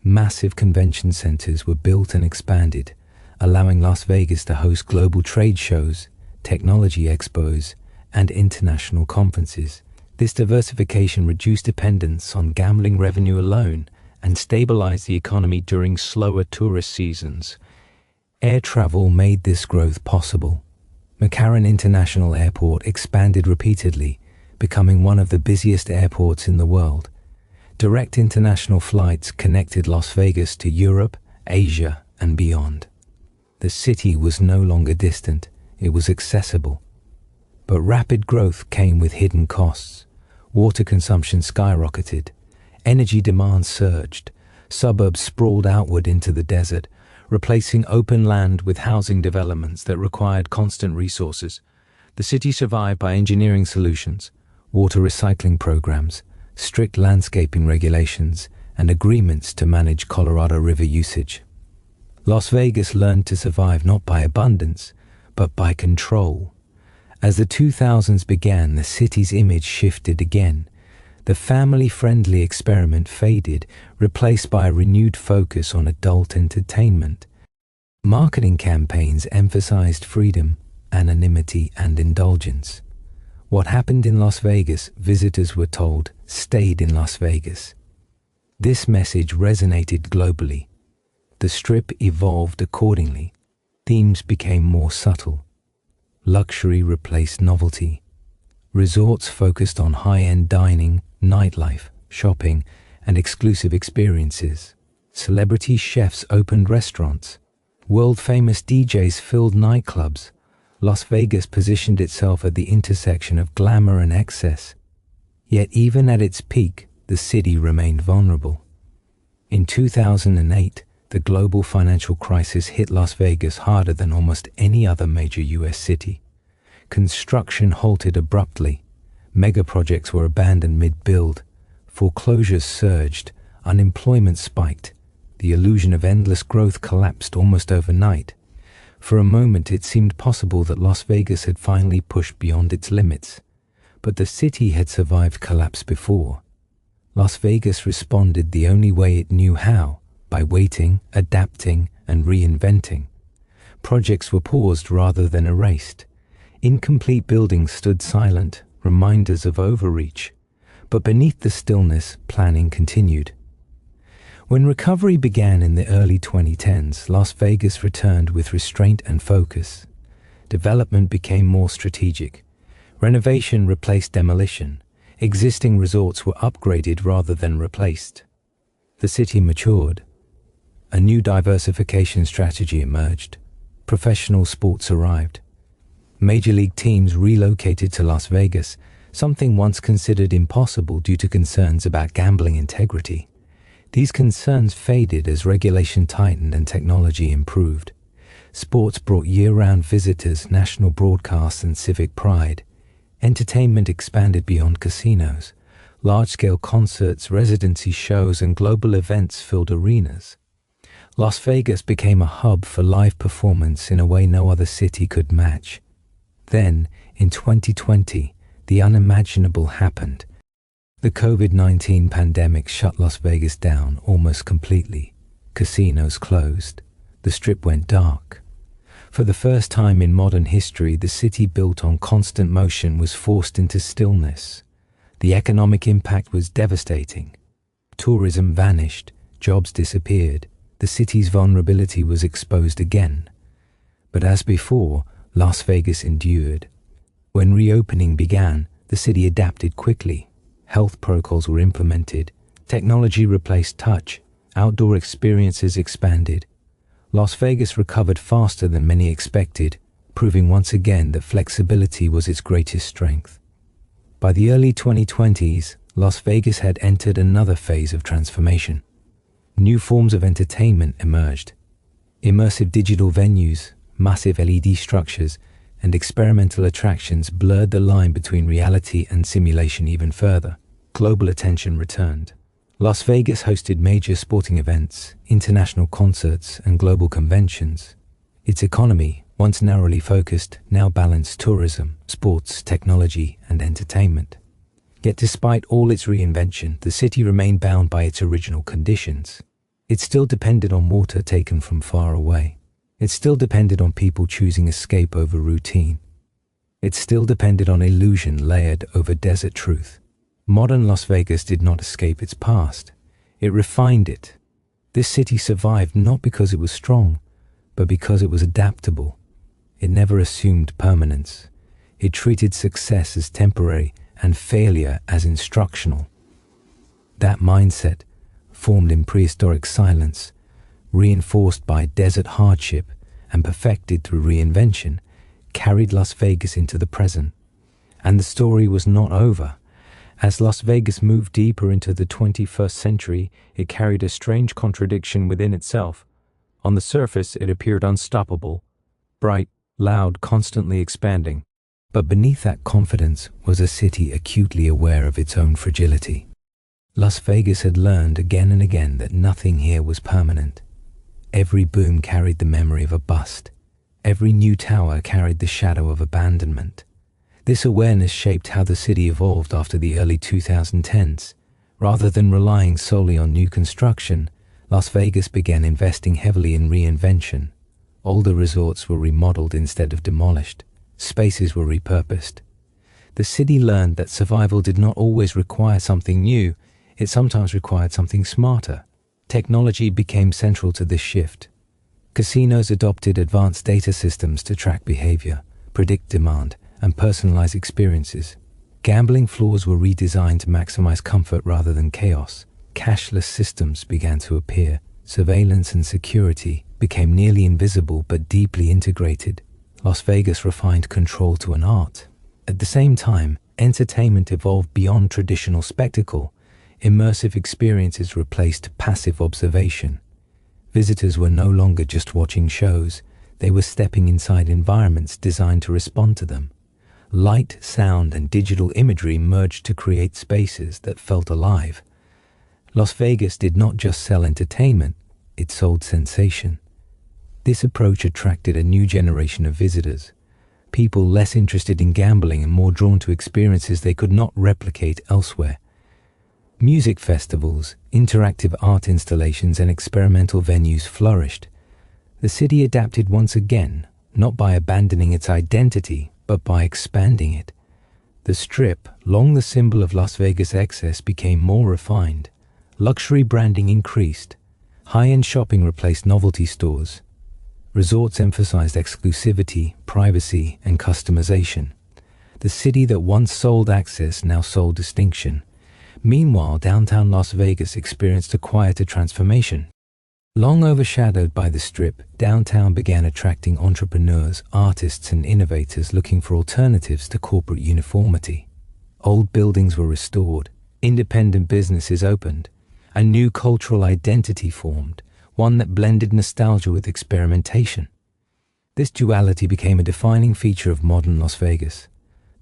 Massive convention centers were built and expanded, allowing Las Vegas to host global trade shows, technology expos, and international conferences. This diversification reduced dependence on gambling revenue alone and stabilized the economy during slower tourist seasons. Air travel made this growth possible. McCarran International Airport expanded repeatedly, becoming one of the busiest airports in the world. Direct international flights connected Las Vegas to Europe, Asia, and beyond. The city was no longer distant, it was accessible. But rapid growth came with hidden costs. Water consumption skyrocketed. Energy demand surged. Suburbs sprawled outward into the desert, replacing open land with housing developments that required constant resources. The city survived by engineering solutions, water recycling programs, strict landscaping regulations, and agreements to manage Colorado River usage. Las Vegas learned to survive not by abundance, but by control. As the 2000s began, the city's image shifted again. The family-friendly experiment faded, replaced by a renewed focus on adult entertainment. Marketing campaigns emphasized freedom, anonymity, and indulgence. What happened in Las Vegas, visitors were told, stayed in Las Vegas. This message resonated globally. The Strip evolved accordingly. Themes became more subtle. Luxury replaced novelty. Resorts focused on high-end dining, nightlife, shopping, and exclusive experiences. Celebrity chefs opened restaurants. World-famous DJs filled nightclubs. Las Vegas positioned itself at the intersection of glamour and excess. Yet even at its peak, the city remained vulnerable. In 2008, the global financial crisis hit Las Vegas harder than almost any other major U.S. city. Construction halted abruptly. Mega projects were abandoned mid-build. Foreclosures surged. Unemployment spiked. The illusion of endless growth collapsed almost overnight. For a moment, it seemed possible that Las Vegas had finally pushed beyond its limits. But the city had survived collapse before. Las Vegas responded the only way it knew how, by waiting, adapting, and reinventing. Projects were paused rather than erased. Incomplete buildings stood silent, reminders of overreach. But beneath the stillness, planning continued. When recovery began in the early 2010s, Las Vegas returned with restraint and focus. Development became more strategic. Renovation replaced demolition. Existing resorts were upgraded rather than replaced. The city matured. A new diversification strategy emerged. Professional sports arrived. Major league teams relocated to Las Vegas, something once considered impossible due to concerns about gambling integrity. These concerns faded as regulation tightened and technology improved. Sports brought year-round visitors, national broadcasts, and civic pride. Entertainment expanded beyond casinos. Large-scale concerts, residency shows, and global events filled arenas. Las Vegas became a hub for live performance in a way no other city could match. Then, in 2020, the unimaginable happened. The COVID-19 pandemic shut Las Vegas down almost completely. Casinos closed. The Strip went dark. For the first time in modern history, the city built on constant motion was forced into stillness. The economic impact was devastating. Tourism vanished, jobs disappeared, the city's vulnerability was exposed again. But as before, Las Vegas endured. When reopening began, the city adapted quickly. Health protocols were implemented, technology replaced touch, outdoor experiences expanded. Las Vegas recovered faster than many expected, proving once again that flexibility was its greatest strength. By the early 2020s, Las Vegas had entered another phase of transformation. New forms of entertainment emerged. Immersive digital venues, massive LED structures, and experimental attractions blurred the line between reality and simulation even further. Global attention returned. Las Vegas hosted major sporting events, international concerts, and global conventions. Its economy, once narrowly focused, now balanced tourism, sports, technology, and entertainment. Yet despite all its reinvention, the city remained bound by its original conditions. It still depended on water taken from far away. It still depended on people choosing escape over routine. It still depended on illusion layered over desert truth. Modern Las Vegas did not escape its past. It refined it. This city survived not because it was strong, but because it was adaptable. It never assumed permanence. It treated success as temporary and failure as instructional. That mindset, formed in prehistoric silence, reinforced by desert hardship and perfected through reinvention, carried Las Vegas into the present. And the story was not over. As Las Vegas moved deeper into the 21st century, it carried a strange contradiction within itself. On the surface, it appeared unstoppable, bright, loud, constantly expanding. But beneath that confidence was a city acutely aware of its own fragility. Las Vegas had learned again and again that nothing here was permanent. Every boom carried the memory of a bust. Every new tower carried the shadow of abandonment. This awareness shaped how the city evolved after the early 2010s. Rather than relying solely on new construction, Las Vegas began investing heavily in reinvention. Older resorts were remodeled instead of demolished. Spaces were repurposed. The city learned that survival did not always require something new. It sometimes required something smarter. Technology became central to this shift. Casinos adopted advanced data systems to track behavior, predict demand, and personalize experiences. Gambling floors were redesigned to maximize comfort rather than chaos. Cashless systems began to appear. Surveillance and security became nearly invisible but deeply integrated. Las Vegas refined control to an art. At the same time, entertainment evolved beyond traditional spectacle. Immersive experiences replaced passive observation. Visitors were no longer just watching shows, they were stepping inside environments designed to respond to them. Light, sound, and digital imagery merged to create spaces that felt alive. Las Vegas did not just sell entertainment, it sold sensation. This approach attracted a new generation of visitors, people less interested in gambling and more drawn to experiences they could not replicate elsewhere. Music festivals, interactive art installations, and experimental venues flourished. The city adapted once again, not by abandoning its identity, but by expanding it. The Strip, long the symbol of Las Vegas excess, became more refined. Luxury branding increased. High-end shopping replaced novelty stores. Resorts emphasized exclusivity, privacy, and customization. The city that once sold access now sold distinction. Meanwhile, downtown Las Vegas experienced a quieter transformation. Long overshadowed by the Strip, downtown began attracting entrepreneurs, artists, and innovators looking for alternatives to corporate uniformity. Old buildings were restored, independent businesses opened, a new cultural identity formed, one that blended nostalgia with experimentation. This duality became a defining feature of modern Las Vegas.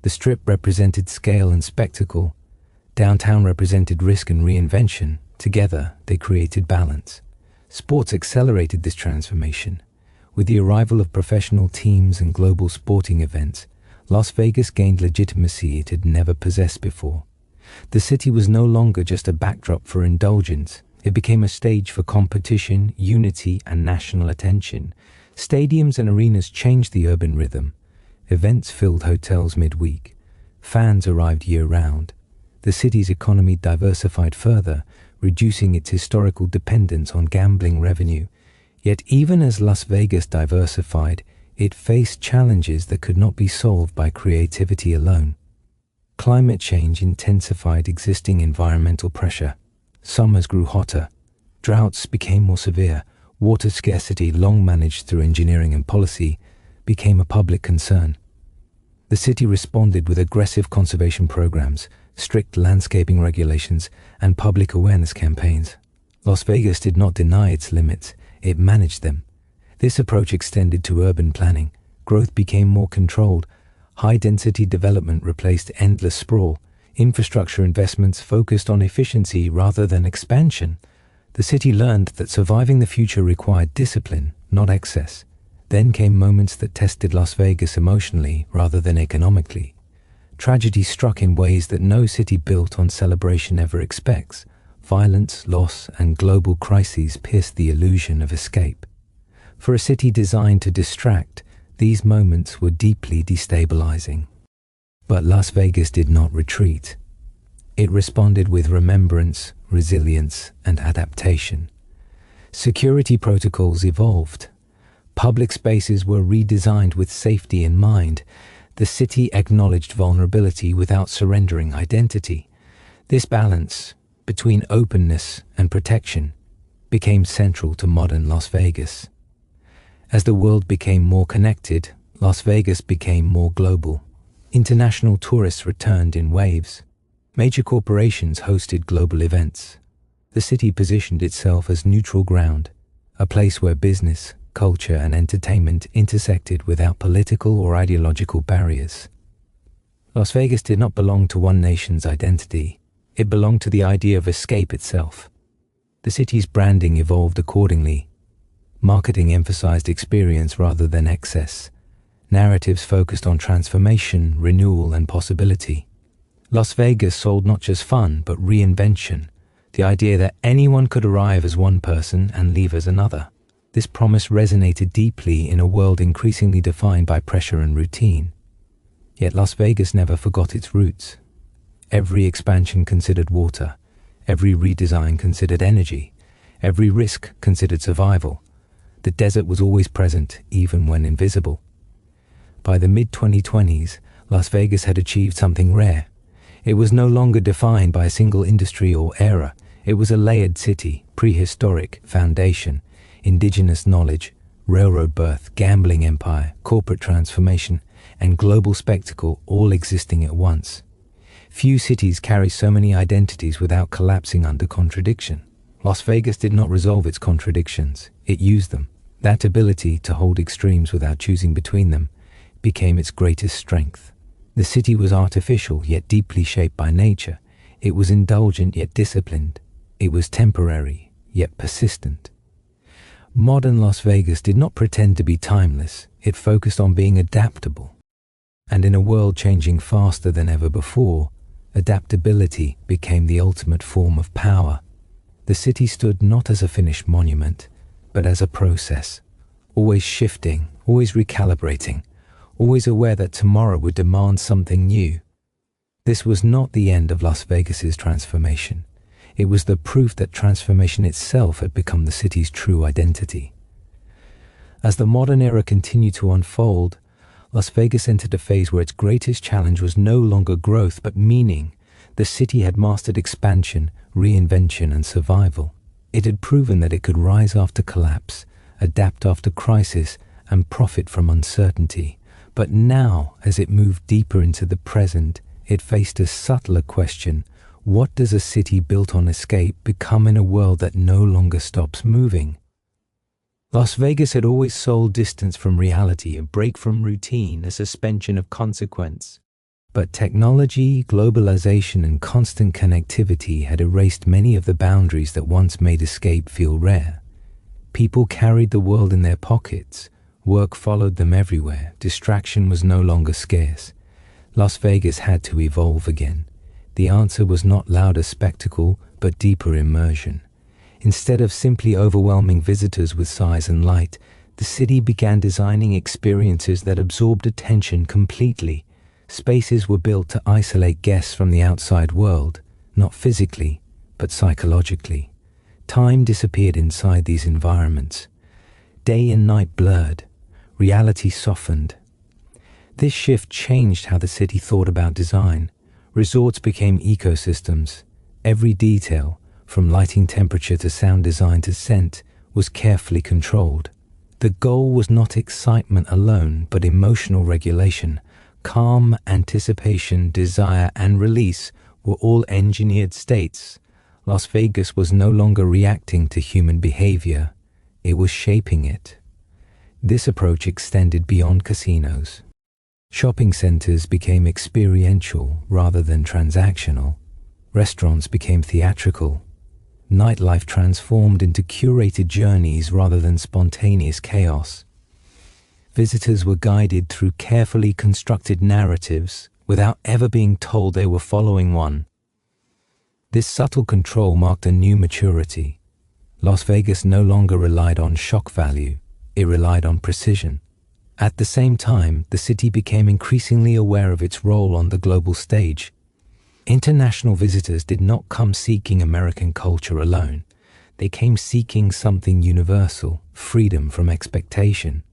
The Strip represented scale and spectacle. Downtown represented risk and reinvention. Together, they created balance. Sports accelerated this transformation. With the arrival of professional teams and global sporting events, Las Vegas gained legitimacy it had never possessed before. The city was no longer just a backdrop for indulgence. It became a stage for competition, unity, and national attention. Stadiums and arenas changed the urban rhythm. Events filled hotels midweek. Fans arrived year-round. The city's economy diversified further, reducing its historical dependence on gambling revenue. Yet even as Las Vegas diversified, it faced challenges that could not be solved by creativity alone. Climate change intensified existing environmental pressure. Summers grew hotter. Droughts became more severe. Water scarcity, long managed through engineering and policy, became a public concern. The city responded with aggressive conservation programs, strict landscaping regulations, and public awareness campaigns. Las Vegas did not deny its limits, it managed them. This approach extended to urban planning. Growth became more controlled. High-density development replaced endless sprawl. Infrastructure investments focused on efficiency rather than expansion. The city learned that surviving the future required discipline, not excess. Then came moments that tested Las Vegas emotionally rather than economically. Tragedy struck in ways that no city built on celebration ever expects. Violence, loss, and global crises pierced the illusion of escape. For a city designed to distract, these moments were deeply destabilizing. But Las Vegas did not retreat. It responded with remembrance, resilience, and adaptation. Security protocols evolved. Public spaces were redesigned with safety in mind. The city acknowledged vulnerability without surrendering identity. This balance between openness and protection became central to modern Las Vegas. As the world became more connected, Las Vegas became more global. International tourists returned in waves. Major corporations hosted global events. The city positioned itself as neutral ground, a place where business, culture, and entertainment intersected without political or ideological barriers. Las Vegas did not belong to one nation's identity. It belonged to the idea of escape itself. The city's branding evolved accordingly. Marketing emphasized experience rather than excess. Narratives focused on transformation, renewal, and possibility. Las Vegas sold not just fun, but reinvention, the idea that anyone could arrive as one person and leave as another. This promise resonated deeply in a world increasingly defined by pressure and routine. Yet Las Vegas never forgot its roots. Every expansion considered water. Every redesign considered energy. Every risk considered survival. The desert was always present, even when invisible. By the mid-2020s, Las Vegas had achieved something rare. It was no longer defined by a single industry or era. It was a layered city, prehistoric foundation, indigenous knowledge, railroad birth, gambling empire, corporate transformation, and global spectacle all existing at once. Few cities carry so many identities without collapsing under contradiction. Las Vegas did not resolve its contradictions, it used them. That ability to hold extremes without choosing between them became its greatest strength. The city was artificial yet deeply shaped by nature. It was indulgent yet disciplined. It was temporary yet persistent. Modern Las Vegas did not pretend to be timeless. It focused on being adaptable. And in a world changing faster than ever before, adaptability became the ultimate form of power. The city stood not as a finished monument, but as a process, always shifting, always recalibrating, always aware that tomorrow would demand something new. This was not the end of Las Vegas's transformation. It was the proof that transformation itself had become the city's true identity. As the modern era continued to unfold, Las Vegas entered a phase where its greatest challenge was no longer growth but meaning. The city had mastered expansion, reinvention, and survival. It had proven that it could rise after collapse, adapt after crisis, and profit from uncertainty. But now, as it moved deeper into the present, it faced a subtler question. What does a city built on escape become in a world that no longer stops moving? Las Vegas had always sold distance from reality, a break from routine, a suspension of consequence. But technology, globalization, and constant connectivity had erased many of the boundaries that once made escape feel rare. People carried the world in their pockets. Work followed them everywhere. Distraction was no longer scarce. Las Vegas had to evolve again. The answer was not louder spectacle, but deeper immersion. Instead of simply overwhelming visitors with size and light, the city began designing experiences that absorbed attention completely. Spaces were built to isolate guests from the outside world, not physically, but psychologically. Time disappeared inside these environments. Day and night blurred. Reality softened. This shift changed how the city thought about design. Resorts became ecosystems. Every detail, from lighting temperature to sound design to scent, was carefully controlled. The goal was not excitement alone, but emotional regulation. Calm, anticipation, desire, and release were all engineered states. Las Vegas was no longer reacting to human behavior. It was shaping it. This approach extended beyond casinos. Shopping centers became experiential rather than transactional. Restaurants became theatrical. Nightlife transformed into curated journeys rather than spontaneous chaos. Visitors were guided through carefully constructed narratives without ever being told they were following one. This subtle control marked a new maturity. Las Vegas no longer relied on shock value. It relied on precision. At the same time, the city became increasingly aware of its role on the global stage. International visitors did not come seeking American culture alone. They came seeking something universal, freedom from expectation.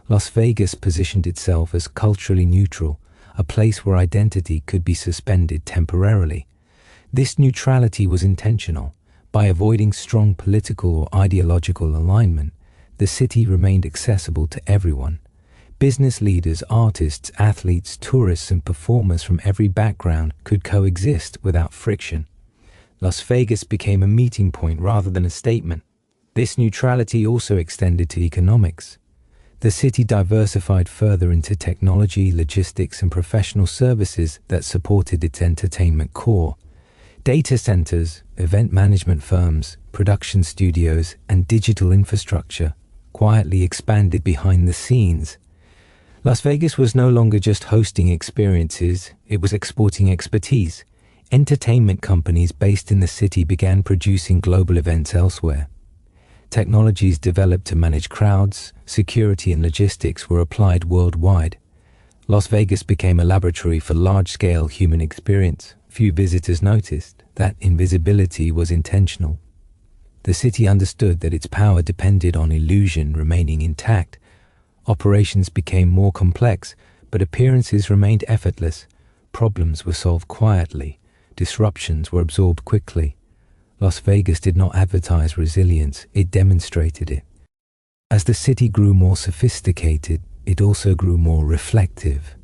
Las Vegas positioned itself as culturally neutral, a place where identity could be suspended temporarily. This neutrality was intentional. By avoiding strong political or ideological alignment, the city remained accessible to everyone. Business leaders, artists, athletes, tourists, and performers from every background could coexist without friction. Las Vegas became a meeting point rather than a statement. This neutrality also extended to economics. The city diversified further into technology, logistics, and professional services that supported its entertainment core. Data centers, event management firms, production studios, and digital infrastructure quietly expanded behind the scenes. Las Vegas was no longer just hosting experiences, it was exporting expertise. Entertainment companies based in the city began producing global events elsewhere. Technologies developed to manage crowds, security, and logistics were applied worldwide. Las Vegas became a laboratory for large-scale human experience. Few visitors noticed that invisibility was intentional. The city understood that its power depended on illusion remaining intact. Operations became more complex, but appearances remained effortless. problems were solved quietly, disruptions were absorbed quickly. Las Vegas did not advertise resilience, it demonstrated it. As the city grew more sophisticated, it also grew more reflective.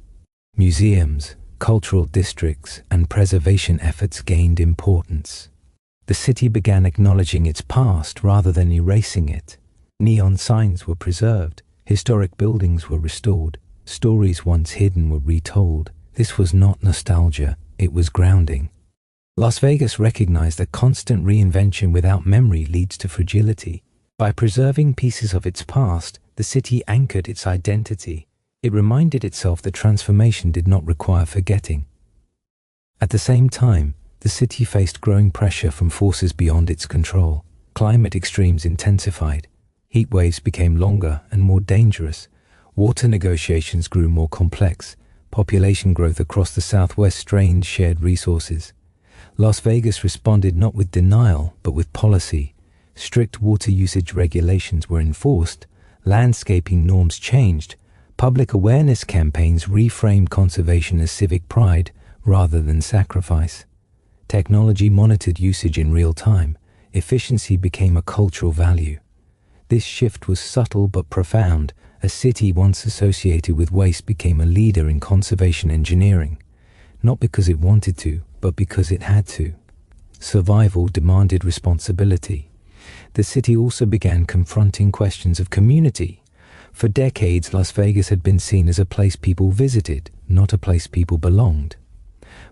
Museums, cultural districts, and preservation efforts gained importance. The city began acknowledging its past rather than erasing it. Neon signs were preserved, historic buildings were restored, stories once hidden were retold. This was not nostalgia, it was grounding. Las Vegas recognized that constant reinvention without memory leads to fragility. By preserving pieces of its past, the city anchored its identity. It reminded itself that transformation did not require forgetting. At the same time, the city faced growing pressure from forces beyond its control. Climate extremes intensified. Heat waves became longer and more dangerous. Water negotiations grew more complex. Population growth across the Southwest strained shared resources. Las Vegas responded not with denial, but with policy. Strict water usage regulations were enforced. Landscaping norms changed. Public awareness campaigns reframed conservation as civic pride rather than sacrifice. Technology monitored usage in real time. Efficiency became a cultural value. This shift was subtle but profound. A city once associated with waste became a leader in conservation engineering, not because it wanted to, but because it had to. Survival demanded responsibility. The city also began confronting questions of community. For decades, Las Vegas had been seen as a place people visited, not a place people belonged.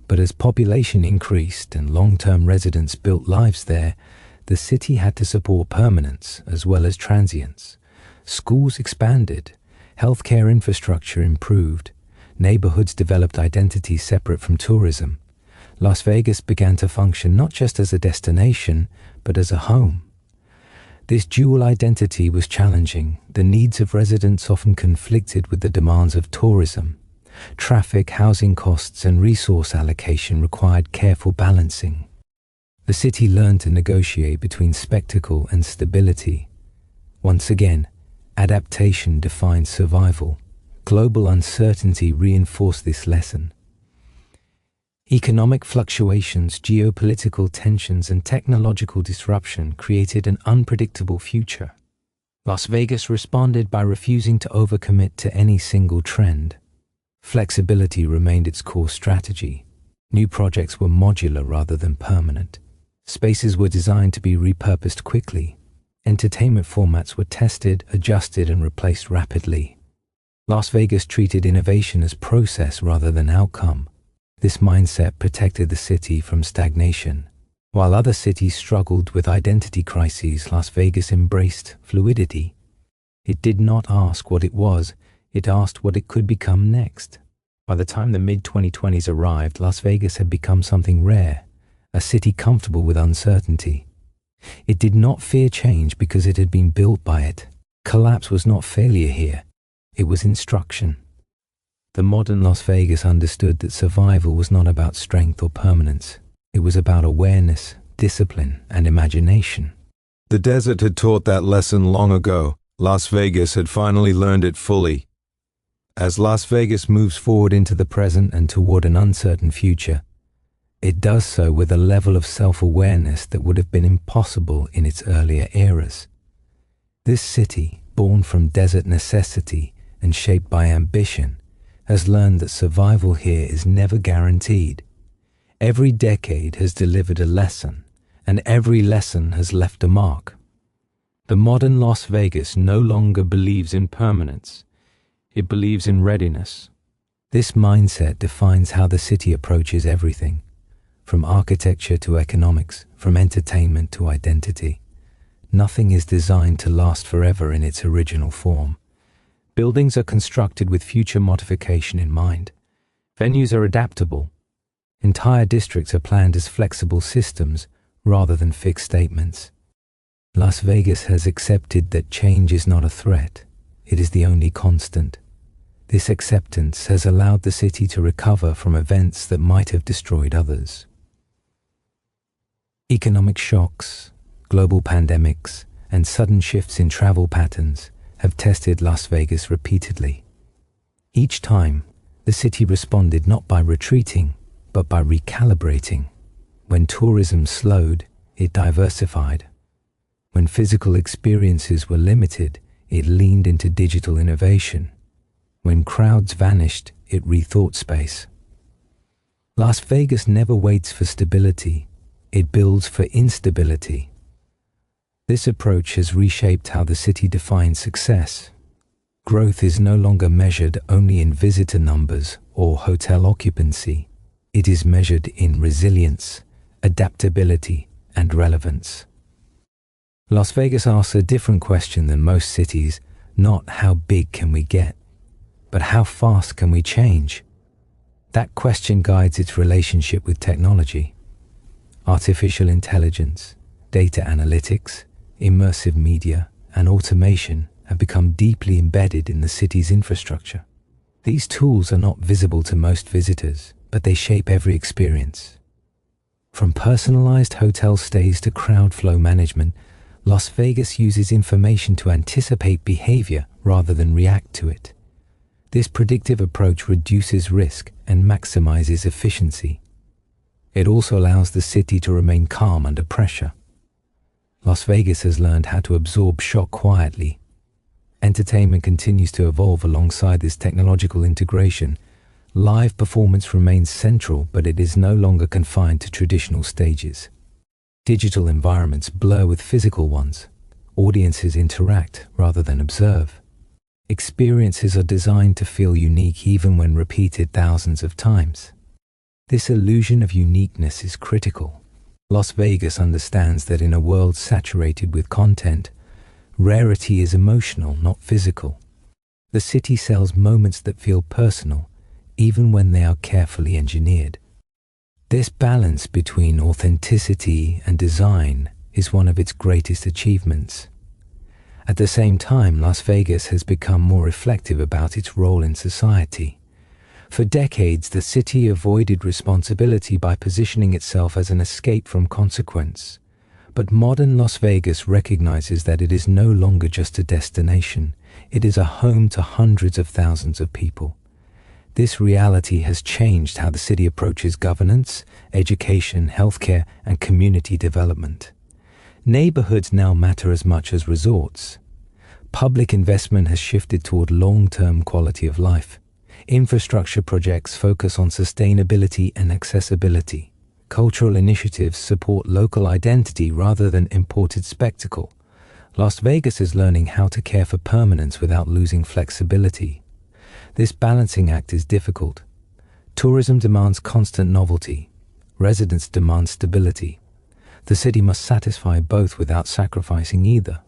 But as population increased and long-term residents built lives there, the city had to support permanence as well as transience. Schools expanded, healthcare infrastructure improved, neighborhoods developed identities separate from tourism. Las Vegas began to function not just as a destination, but as a home. This dual identity was challenging. The needs of residents often conflicted with the demands of tourism. Traffic, housing costs, and resource allocation required careful balancing. The city learned to negotiate between spectacle and stability. Once again, adaptation defined survival. Global uncertainty reinforced this lesson. Economic fluctuations, geopolitical tensions, and technological disruption created an unpredictable future. Las Vegas responded by refusing to overcommit to any single trend. Flexibility remained its core strategy. New projects were modular rather than permanent. Spaces were designed to be repurposed quickly. Entertainment formats were tested, adjusted, and replaced rapidly. Las Vegas treated innovation as process rather than outcome. This mindset protected the city from stagnation. While other cities struggled with identity crises, Las Vegas embraced fluidity. It did not ask what it was, it asked what it could become next. By the time the mid-2020s arrived, Las Vegas had become something rare, a city comfortable with uncertainty. It did not fear change because it had been built by it. Collapse was not failure here, it was instruction. The modern Las Vegas understood that survival was not about strength or permanence. It was about awareness, discipline, and imagination.
The desert had taught that lesson long ago. Las Vegas had finally learned it fully.
As Las Vegas moves forward into the present and toward an uncertain future, it does so with a level of self-awareness that would have been impossible in its earlier eras. This city, born from desert necessity and shaped by ambition, has learned that survival here is never guaranteed. Every decade has delivered a lesson, and every lesson has left a mark. The modern Las Vegas no longer believes in permanence. It believes in readiness. This mindset defines how the city approaches everything, from architecture to economics, from entertainment to identity. Nothing is designed to last forever in its original form. Buildings are constructed with future modification in mind. Venues are adaptable. Entire districts are planned as flexible systems rather than fixed statements. Las Vegas has accepted that change is not a threat. It is the only constant. This acceptance has allowed the city to recover from events that might have destroyed others. Economic shocks, global pandemics, and sudden shifts in travel patterns have tested Las Vegas repeatedly. Each time, The city responded not by retreating, but by recalibrating. When tourism slowed, it diversified. When physical experiences were limited, it leaned into digital innovation. When crowds vanished, it rethought space. Las Vegas never waits for stability, it builds for instability. This approach has reshaped how the city defines success. Growth is no longer measured only in visitor numbers or hotel occupancy. It is measured in resilience, adaptability, and relevance. Las Vegas asks a different question than most cities, not how big can we get, but how fast can we change? That question guides its relationship with technology. Artificial intelligence, data analytics, immersive media, and automation have become deeply embedded in the city's infrastructure. These tools are not visible to most visitors, but they shape every experience. From personalized hotel stays to crowd flow management, Las Vegas uses information to anticipate behavior rather than react to it. This predictive approach reduces risk and maximizes efficiency. It also allows the city to remain calm under pressure. Las Vegas has learned how to absorb shock quietly. Entertainment continues to evolve alongside this technological integration. Live performance remains central, but it is no longer confined to traditional stages. Digital environments blur with physical ones. Audiences interact rather than observe. Experiences are designed to feel unique even when repeated thousands of times. This illusion of uniqueness is critical. Las Vegas understands that in a world saturated with content, rarity is emotional, not physical. The city sells moments that feel personal, even when they are carefully engineered. This balance between authenticity and design is one of its greatest achievements. At the same time, Las Vegas has become more reflective about its role in society. For decades, the city avoided responsibility by positioning itself as an escape from consequence. But modern Las Vegas recognizes that it is no longer just a destination. It is a home to hundreds of thousands of people. This reality has changed how the city approaches governance, education, healthcare, and community development. Neighborhoods now matter as much as resorts. Public investment has shifted toward long-term quality of life. Infrastructure projects focus on sustainability and accessibility. Cultural initiatives support local identity rather than imported spectacle. Las Vegas is learning how to care for permanence without losing flexibility. This balancing act is difficult. Tourism demands constant novelty. Residents demand stability. The city must satisfy both without sacrificing either.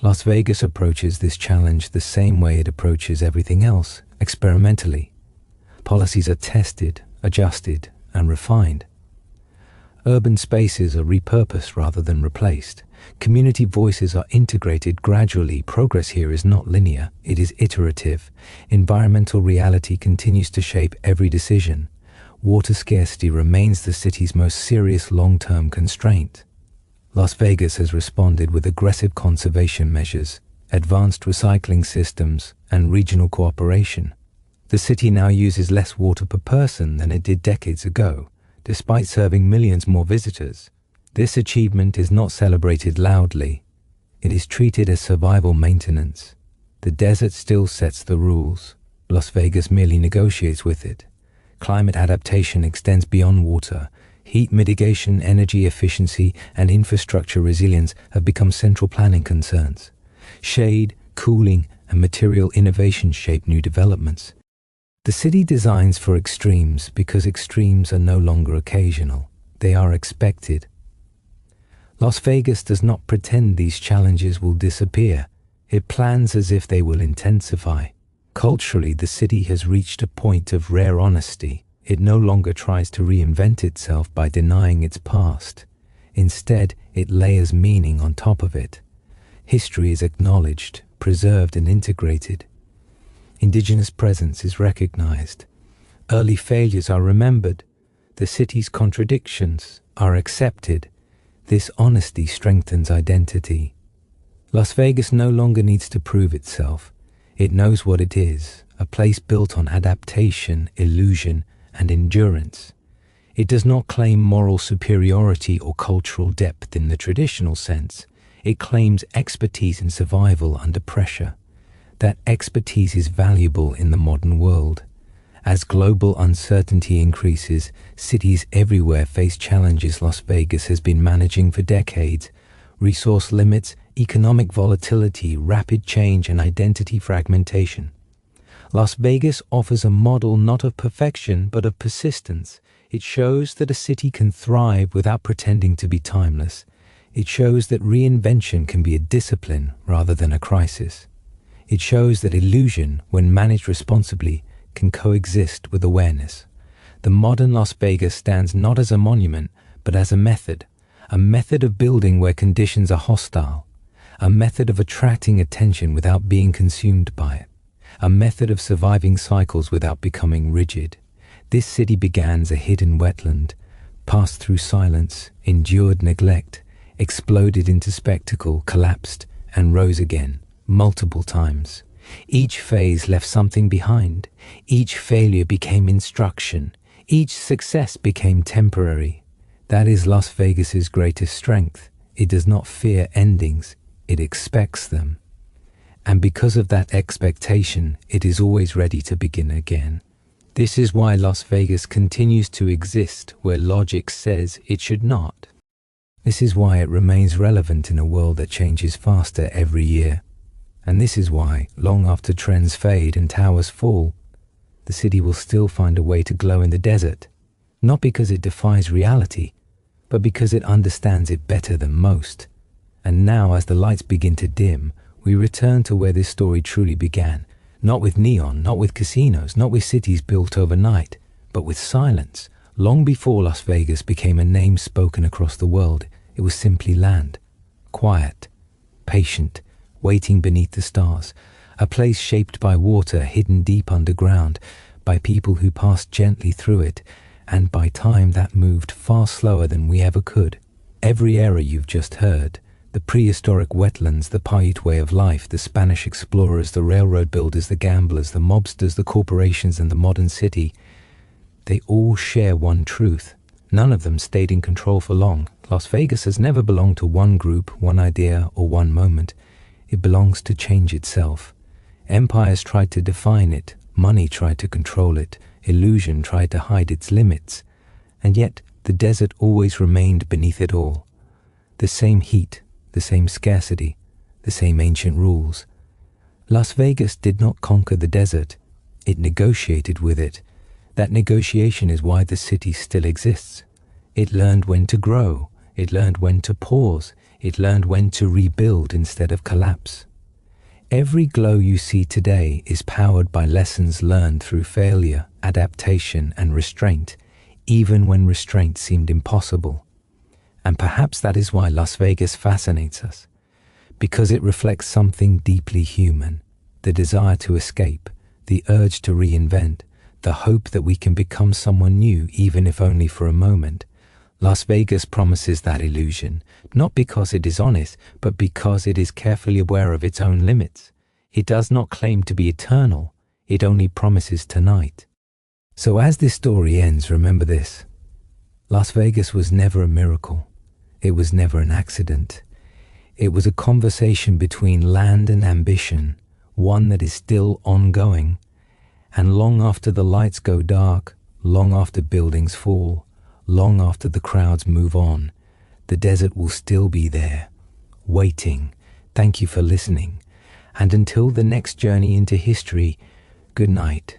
Las Vegas approaches this challenge the same way it approaches everything else, experimentally. Policies are tested, adjusted, and refined. Urban spaces are repurposed rather than replaced. Community voices are integrated gradually. Progress here is not linear, it is iterative. Environmental reality continues to shape every decision. Water scarcity remains the city's most serious long-term constraint. Las Vegas has responded with aggressive conservation measures, advanced recycling systems, and regional cooperation. The city now uses less water per person than it did decades ago, despite serving millions more visitors. This achievement is not celebrated loudly. It is treated as survival maintenance. The desert still sets the rules. Las Vegas merely negotiates with it. Climate adaptation extends beyond water. Heat mitigation, energy efficiency, and infrastructure resilience have become central planning concerns. Shade, cooling, and material innovation shape new developments. The city designs for extremes because extremes are no longer occasional. They are expected. Las Vegas does not pretend these challenges will disappear. It plans as if they will intensify. Culturally, the city has reached a point of rare honesty. It no longer tries to reinvent itself by denying its past. Instead, it layers meaning on top of it. History is acknowledged, preserved, and integrated. Indigenous presence is recognized. Early failures are remembered. The city's contradictions are accepted. This honesty strengthens identity. Las Vegas no longer needs to prove itself. It knows what it is, a place built on adaptation, illusion, and endurance. It does not claim moral superiority or cultural depth in the traditional sense. It claims expertise in survival under pressure. That expertise is valuable in the modern world. As global uncertainty increases, cities everywhere face challenges Las Vegas has been managing for decades: resource limits, economic volatility, rapid change, and identity fragmentation. Las Vegas offers a model not of perfection, but of persistence. It shows that a city can thrive without pretending to be timeless. It shows that reinvention can be a discipline rather than a crisis. It shows that illusion, when managed responsibly, can coexist with awareness. The modern Las Vegas stands not as a monument, but as a method of building where conditions are hostile, a method of attracting attention without being consumed by it, a method of surviving cycles without becoming rigid. This city began as a hidden wetland, passed through silence, endured neglect, exploded into spectacle, collapsed, and rose again, multiple times. Each phase left something behind. Each failure became instruction. Each success became temporary. That is Las Vegas's greatest strength. It does not fear endings, it expects them. And because of that expectation, it is always ready to begin again. This is why Las Vegas continues to exist where logic says it should not. This is why it remains relevant in a world that changes faster every year. And this is why, long after trends fade and towers fall, the city will still find a way to glow in the desert, not because it defies reality, but because it understands it better than most. And now, as the lights begin to dim, we return to where this story truly began, not with neon, not with casinos, not with cities built overnight, but with silence. Long before Las Vegas became a name spoken across the world, it was simply land, quiet, patient, waiting beneath the stars, a place shaped by water hidden deep underground, by people who passed gently through it, and by time that moved far slower than we ever could. Every era you've just heard, the prehistoric wetlands, the Paiute way of life, the Spanish explorers, the railroad builders, the gamblers, the mobsters, the corporations, and the modern city, they all share one truth. None of them stayed in control for long. Las Vegas has never belonged to one group, one idea, or one moment. It belongs to change itself. Empires tried to define it, money tried to control it, illusion tried to hide its limits, and yet the desert always remained beneath it all. The same heat, the same scarcity, the same ancient rules. Las Vegas did not conquer the desert, it negotiated with it. That negotiation is why the city still exists. It learned when to grow, it learned when to pause, it learned when to rebuild instead of collapse. Every glow you see today is powered by lessons learned through failure, adaptation, and restraint, even when restraint seemed impossible. And perhaps that is why Las Vegas fascinates us, because it reflects something deeply human, the desire to escape, the urge to reinvent, the hope that we can become someone new, even if only for a moment. Las Vegas promises that illusion, not because it is honest, but because it is carefully aware of its own limits. It does not claim to be eternal, it only promises tonight. So as this story ends, remember this: Las Vegas was never a miracle. It was never an accident. It was a conversation between land and ambition, one that is still ongoing. And long after the lights go dark, long after buildings fall, long after the crowds move on, the desert will still be there, waiting. Thank you for listening. And until the next journey into history, good night.